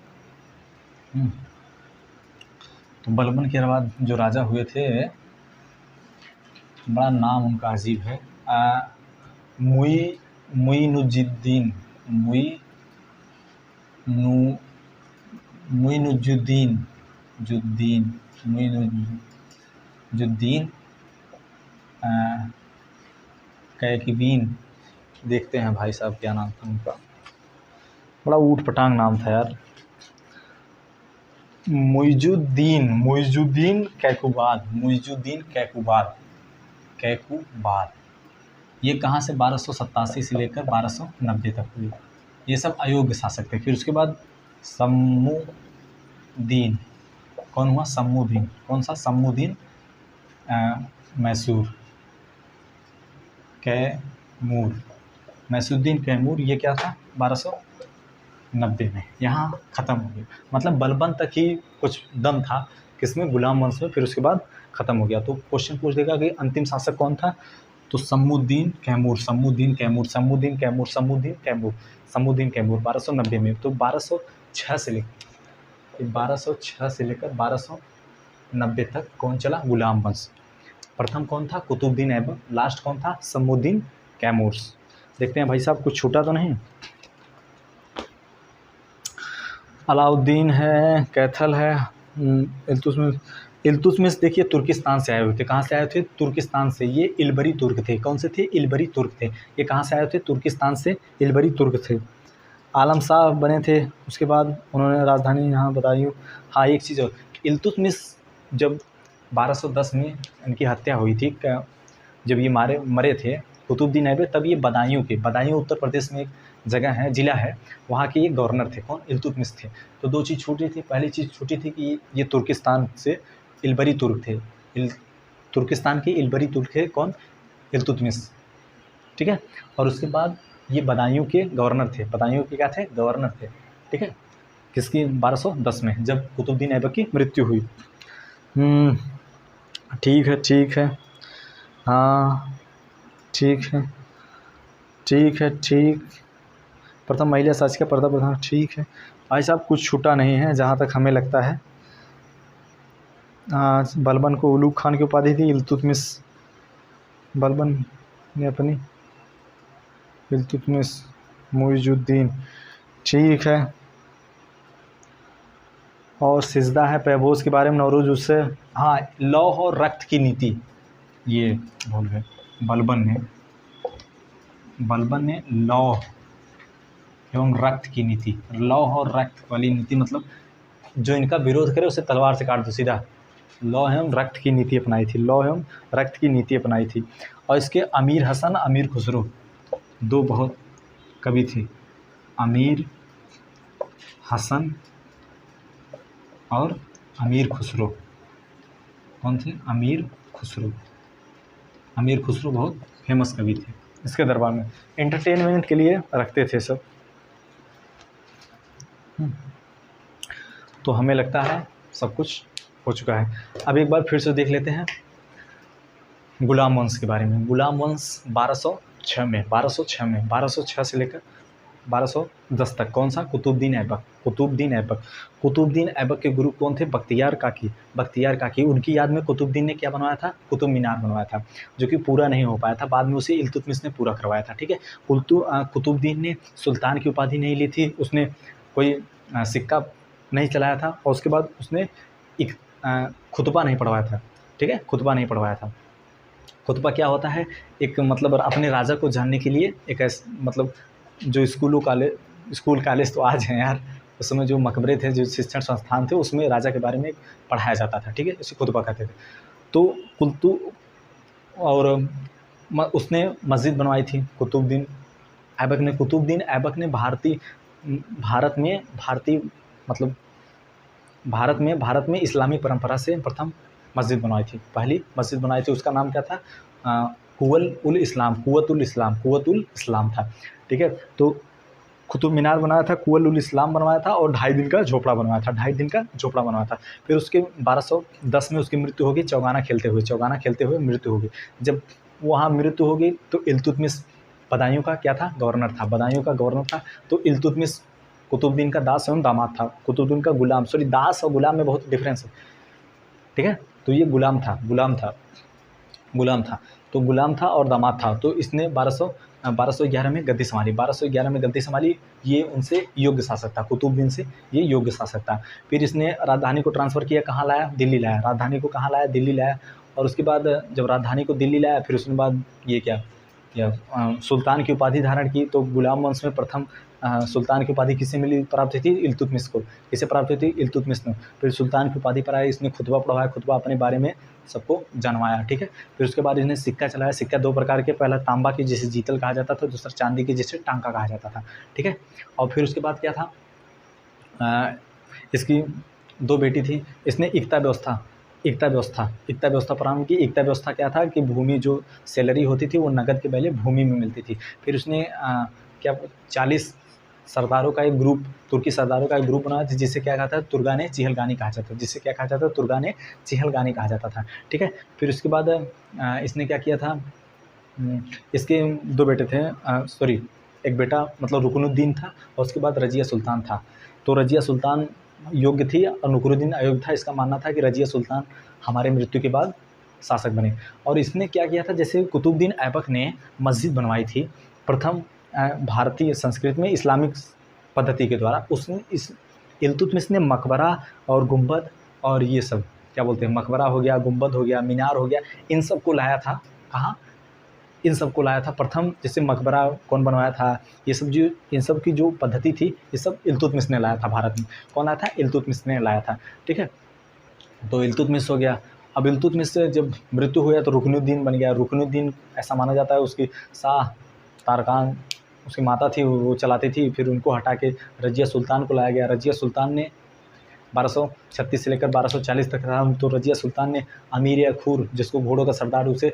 तो बलबन के बाद जो राजा हुए थे, बड़ा नाम उनका अजीब है, मुइनुजुद्दीन कैकबीन। देखते हैं भाई साहब क्या नाम था उनका, बड़ा ऊट पटांग नाम था यार। मुइजुद्दीन कैकुबाद। ये कहाँ से? 1287 से लेकर 1290 तक हुई। ये सब अयोग्य शासक थे। फिर उसके बाद सम्मुद्दीन, कौन हुआ? सम्मुद्दीन। कौन सा? सम्मुद्दीन मैसूरुद्दीन कैमूर। ये क्या था? 1290 में यहाँ ख़त्म हो गया। मतलब बलबन तक ही कुछ दम था किसमें? गुलाम वंश में। फिर उसके बाद ख़त्म हो गया। तो क्वेश्चन पूछ देगा कि अंतिम शासक कौन था? तो सम्मुद्दीन कैमूर 1290 में। तो 1206 से लेकर 1290 तक कौन चला? गुलाम वंश। प्रथम कौन था? कुतुबुद्दीन ऐबक। लास्ट कौन था? सम्मुद्दीन कैमूर। देखते हैं भाई साहब कुछ छूटा तो नहीं। अलाउद्दीन है, कैथल है, इल्तुतमिश देखिए तुर्किस्तान से आए हुए थे। कहाँ से आए थे? तुर्किस्तान से। ये इलबरी तुर्क थे। कौन से थे? इलबरी तुर्क थे। ये कहाँ से आए थे? तुर्किस्तान से इलबरी तुर्क थे। आलम शाह बने थे। उसके बाद उन्होंने राजधानी यहाँ बताई। हाँ, एक चीज़ और, इल्तुतमिश जब 1210 में इनकी हत्या हुई थी, जब ये मरे थे कुतुबुद्दीन ऐबक, तब ये बदायूं उत्तर प्रदेश में एक जगह है, ज़िला है, वहाँ के ये गवर्नर थे। कौन? इल्तुतमिश थे। तो 2 चीज़ छूटी थी। पहली चीज़ छूटी थी कि ये तुर्किस्तान से इलबरी तुर्क थे। तुर्किस्तान के इलबरी तुर्क थे कौन? इल्तुतमिश, ठीक है। और उसके बाद ये बदायूं के गवर्नर थे। बदायूं के क्या थे? गवर्नर थे, ठीक है। किसकी? 1210 में, जब कुतुबुद्दीन ऐबक की मृत्यु हुई। ठीक है। हाँ, ठीक है। प्रथम महिला शासिका पर्दा प्रधान, ठीक है भाई साहब। कुछ छूटा नहीं है जहाँ तक हमें लगता है। बलबन को उलूग खान की उपाधि दी इल्तुतमिश। बलबन ने अपनी इल्तुतमिश, मुइजुद्दीन, ठीक है। और सिजदा है पैबोज के बारे में, नवरोज उससे। हाँ, लौह और रक्त की नीति, ये भूल गए। बलबन ने लौह एवं रक्त की नीति, लौह और रक्त वाली नीति, मतलब जो इनका विरोध करे उसे तलवार से काट दो सीधा। लौह एवं रक्त की नीति अपनाई थी। और इसके अमीर हसन, अमीर खुसरो, 2 बहुत कवि थे। अमीर हसन और अमीर खुसरो। कौन थे? अमीर खुसरो बहुत फेमस कवि थे। इसके दरबार में एंटरटेनमेंट के लिए रखते थे सब। तो हमें लगता है सब कुछ हो चुका है। अब एक बार फिर से देख लेते हैं गुलाम वंश के बारे में। गुलाम वंश 1206 से लेकर 1210 तक कौन सा? कुतुबुद्दीन ऐबक। कुतुबुद्दीन ऐबक के गुरु कौन थे? बख्तियार काकी। उनकी याद में कुतुबुद्दीन ने क्या बनवाया था? कुतुब मीनार बनवाया था, जो कि पूरा नहीं हो पाया था। बाद में उसे इल्तुतमिश ने पूरा करवाया था। ठीक है। कुतुबुद्दीन ने सुल्तान की उपाधि नहीं ली थी, उसने कोई सिक्का नहीं चलाया था, और उसके बाद उसने एक खुतबा नहीं पढ़वाया था। ठीक है, खुतबा नहीं पढ़वाया था। खुतबा क्या होता है? एक मतलब अपने राजा को जानने के लिए एक मतलब जो स्कूल कॉलेज तो आज हैं यार, उस समय जो मकबरे थे, जो शिक्षण संस्थान थे, उसमें राजा के बारे में पढ़ाया जाता था। ठीक है, इसे खुतबा कहते थे। तो कुल्तु और उसने मस्जिद बनवाई थी कुतुबुद्दीन ऐबक ने भारत में इस्लामी परंपरा से प्रथम मस्जिद बनवाई थी। पहली मस्जिद बनाई थी, उसका नाम क्या था? कुव्वतुल इस्लाम था। ठीक है। तो कुतुब मीनार बनाया था, कुव्वतुल इस्लाम बनवाया था, और 2.5 दिन का झोपड़ा बनवाया था। फिर उसके 1210 में उसकी मृत्यु होगी, चौगाना खेलते हुए मृत्यु होगी। जब वहाँ मृत्यु होगी तो इल्तुतमिश बदायूं का क्या था? गवर्नर था। तो इल्तुतमिश कुतुबुद्दीन का दास एवं दामाद था। कुतुबुद्दीन का गुलाम, दास और गुलाम में बहुत डिफरेंस है। ठीक है। तो ये गुलाम था। तो गुलाम था और दामाद था। तो इसने 1211 में गद्दी संभाली। ये उनसे योग्य शासक था, कुतुबुद्दीन से ये योग्य शासक था। फिर इसने राजधानी को ट्रांसफ़र किया, कहाँ लाया? दिल्ली लाया। और उसके बाद जब राजधानी को दिल्ली लाया, फिर उसके बाद ये क्या सुल्तान की उपाधि धारण की। तो गुलाम वंश में प्रथम सुल्तान की उपाधि किसे प्राप्त हुई थी? इल्तुतमिश को। किसे प्राप्त हुई थी? इल्तुतमिश ने। फिर सुल्तान की उपाधि पर आया, इसने खुतबा पढ़वाया, खुतबा अपने बारे में सबको जानवाया। ठीक है। फिर उसके बाद इसने सिक्का चलाया। सिक्का 2 प्रकार के, पहला तांबा की जिसे जीतल कहा जाता था, दूसरा चांदी की जिसे टांका कहा जाता था। ठीक है। और फिर उसके बाद क्या था? इसकी 2 बेटी थी। इसने एकता व्यवस्था प्रारंभ की। एकता व्यवस्था क्या था कि भूमि जो सैलरी होती थी वो नगद के बदले भूमि में मिलती थी। फिर उसने 40 सरदारों का एक ग्रुप, तुर्की सरदारों का एक ग्रुप बनाया था, जिसे क्या कहा था? तुर्गाने चिहलगानी कहा जाता था। ठीक है। फिर उसके बाद इसने क्या किया था? इसके 2 बेटे थे, एक बेटा मतलब रुकनुद्दीन था, और उसके बाद रजिया सुल्तान था। तो रजिया सुल्तान योग्य थी और नुकरुद्दीन अयोग्य था। इसका मानना था कि रजिया सुल्तान हमारे मृत्यु के बाद शासक बने। और इसने क्या किया था? जैसे कुतुबुद्दीन ऐबक ने मस्जिद बनवाई थी प्रथम भारतीय संस्कृति में इस्लामिक पद्धति के द्वारा, उसने इस इल्तुतमिश ने मकबरा और गुंबद और ये सब क्या बोलते हैं, मकबरा हो गया, गुंबद हो गया, मीनार हो गया, इन सब को लाया था। कहाँ? इन सब को लाया था प्रथम। जैसे मकबरा कौन बनवाया था? ये सब जो इन सब की जो पद्धति थी, ये सब इल्तुतमिश ने लाया था भारत में। कौन लाया था? इल्तुतमिश ने लाया था। ठीक है। तो इल्तुतमिश हो गया। अब इल्तुतमिश से जब मृत्यु हुआ तो रुकनुद्दीन बन गया। रुकनुद्दीन ऐसा माना जाता है उसकी शाह तारकान उसकी माता थी, वो चलाती थी। फिर उनको हटा के रजिया सुल्तान को लाया गया। रजिया सुल्तान ने 1236 से लेकर 1240 तक रहा। तो रजिया सुल्तान ने अमीर याकूब, जिसको घोड़ों का सरदार, उसे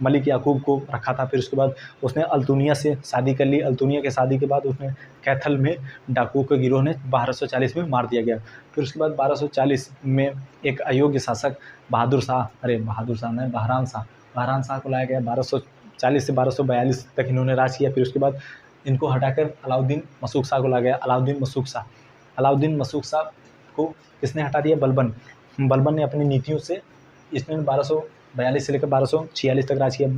मलिक याकूब को रखा था। फिर उसके बाद उसने अल्तुनिया से शादी कर ली। अल्तुनिया के शादी के बाद उसने कैथल में डाकुओं के गिरोह ने 1240 में मार दिया गया। फिर उसके बाद 1240 में एक अयोग्य शासक बहराम शाह को लाया गया। 1240 से 1242 तक इन्होंने राज किया। फिर उसके बाद इनको हटाकर अलाउद्दीन मसूक शाह को लाया गया। अलाउद्दीन मसूक शाह को इसने हटा दिया। बलबन ने अपनी नीतियों से इसने 1242 से लेकर 1246 तक राज किया।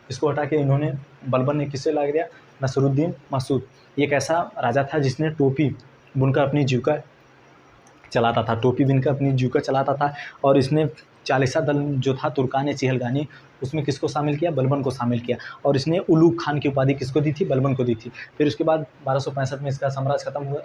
इसको हटा के इन्होंने बलबन ने किससे ला दिया? नसरुद्दीन मसूद। ये एक ऐसा राजा था जिसने टोपी बुनकर अपनी जीविका चलाता था। और इसने चालीसा दल जो था तुर्कान चिहलगानी, उसमें किसको शामिल किया? बलबन को शामिल किया। और इसने उलूग खान की उपाधि किसको दी थी? बलबन को दी थी। फिर उसके बाद 1265 में इसका साम्राज्य खत्म हुआ।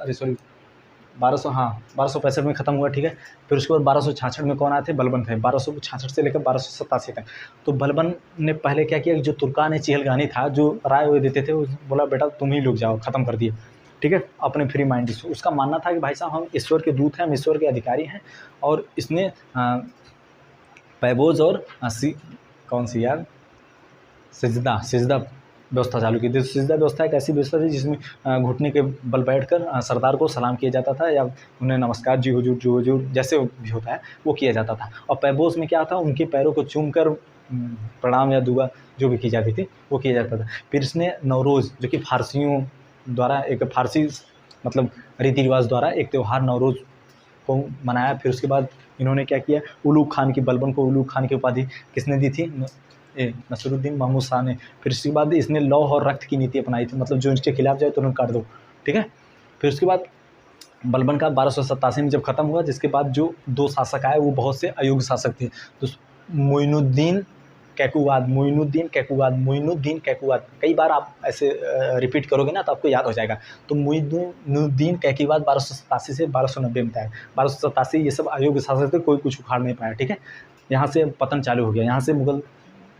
1265 में ख़त्म हुआ। ठीक है। फिर उसके बाद 1266 में कौन आए थे? बलबन थे। 1266 से लेकर 1287 तक। तो बलबन ने पहले क्या किया? जो तुर्कान चिहलगानी था, जो राय हुए देते थे, बोला बेटा तुम ही लोग जाओ, ख़त्म कर दिया। ठीक है, अपने फ्री माइंड से। उसका मानना था कि भाई साहब हम ईश्वर के दूत हैं, हम ईश्वर के अधिकारी हैं। और इसने पैबोज और कौन सी यार, सिजदा व्यवस्था चालू की थी। सिजदा व्यवस्था एक ऐसी व्यवस्था थी जिसमें घुटने के बल बैठकर सरदार को सलाम किया जाता था या उन्हें नमस्कार जी हुजूर जैसे भी होता है वो किया जाता था। और पैबोस में क्या था, उनके पैरों को चूमकर प्रणाम या दुआ जो भी की जाती थी वो किया जाता था। फिर इसने नवरोज़ जो कि फारसियों द्वारा एक फारसी मतलब रीति रिवाज द्वारा एक त्यौहार नवरोज़ को मनाया। फिर उसके बाद इन्होंने क्या किया, उलूग खान की बलबन को उलूग खान की उपाधि किसने दी थी, नसरुद्दीन महमूद शाह ने। फिर उसके बाद इसने लौह और रक्त की नीति अपनाई थी, मतलब जो इसके खिलाफ जाए तुरंत काट दो, ठीक है। फिर उसके बाद बलबन का 1287 में जब ख़त्म हुआ, जिसके बाद जो 2 शासक आए वो बहुत से अयोग्य शासक थे। तो मोइनुद्दीन कैकुवाद, कई बार आप ऐसे रिपीट करोगे ना तो आपको याद हो जाएगा। तो मोइनुद्दीन कैकुवाद 1287 से 1290 में था। 1287 ये सब अयोग्य शासक थे, कोई कुछ उखाड़ नहीं पाया, ठीक है। यहाँ से पतन चालू हो गया, यहाँ से मुगल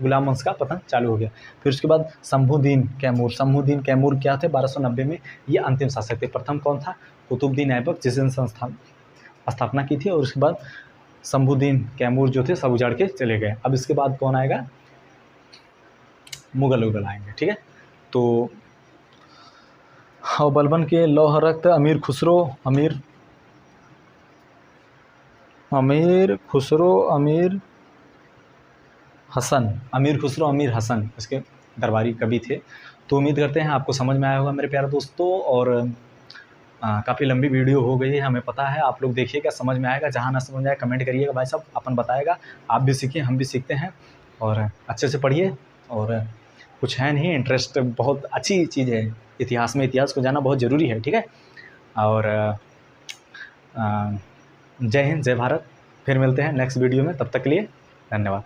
गुलाम वंश का पतन चालू हो गया। फिर उसके बाद शंभुद्दीन कैमूर क्या थे 1290 में, ये अंतिम शासक थे। प्रथम कौन था, कुतुबुद्दीन ऐबक, जिसने स्थापना की थी। और उसके बाद शंभुद्दीन कैमूर जो थे सब उजाड़ के चले गए। अब इसके बाद कौन आएगा, मुगल आएंगे, ठीक है। तो बलबन के लौह रक्त अमीर खुसरो अमीर हसन इसके दरबारी कवि थे। तो उम्मीद करते हैं आपको समझ में आया होगा मेरे प्यारे दोस्तों। और काफ़ी लंबी वीडियो हो गई है, हमें पता है। आप लोग देखिएगा, समझ में आएगा। जहाँ ना समझ में आए कमेंट करिएगा, भाई साहब अपन बताएगा। आप भी सीखिए, हम भी सीखते हैं। और अच्छे से पढ़िए। और कुछ है नहीं, इंटरेस्ट बहुत अच्छी चीज़ है इतिहास में, इतिहास को जानना बहुत ज़रूरी है, ठीक है। और जय हिंद, जय भारत। फिर मिलते हैं नेक्स्ट वीडियो में, तब तक के लिए धन्यवाद।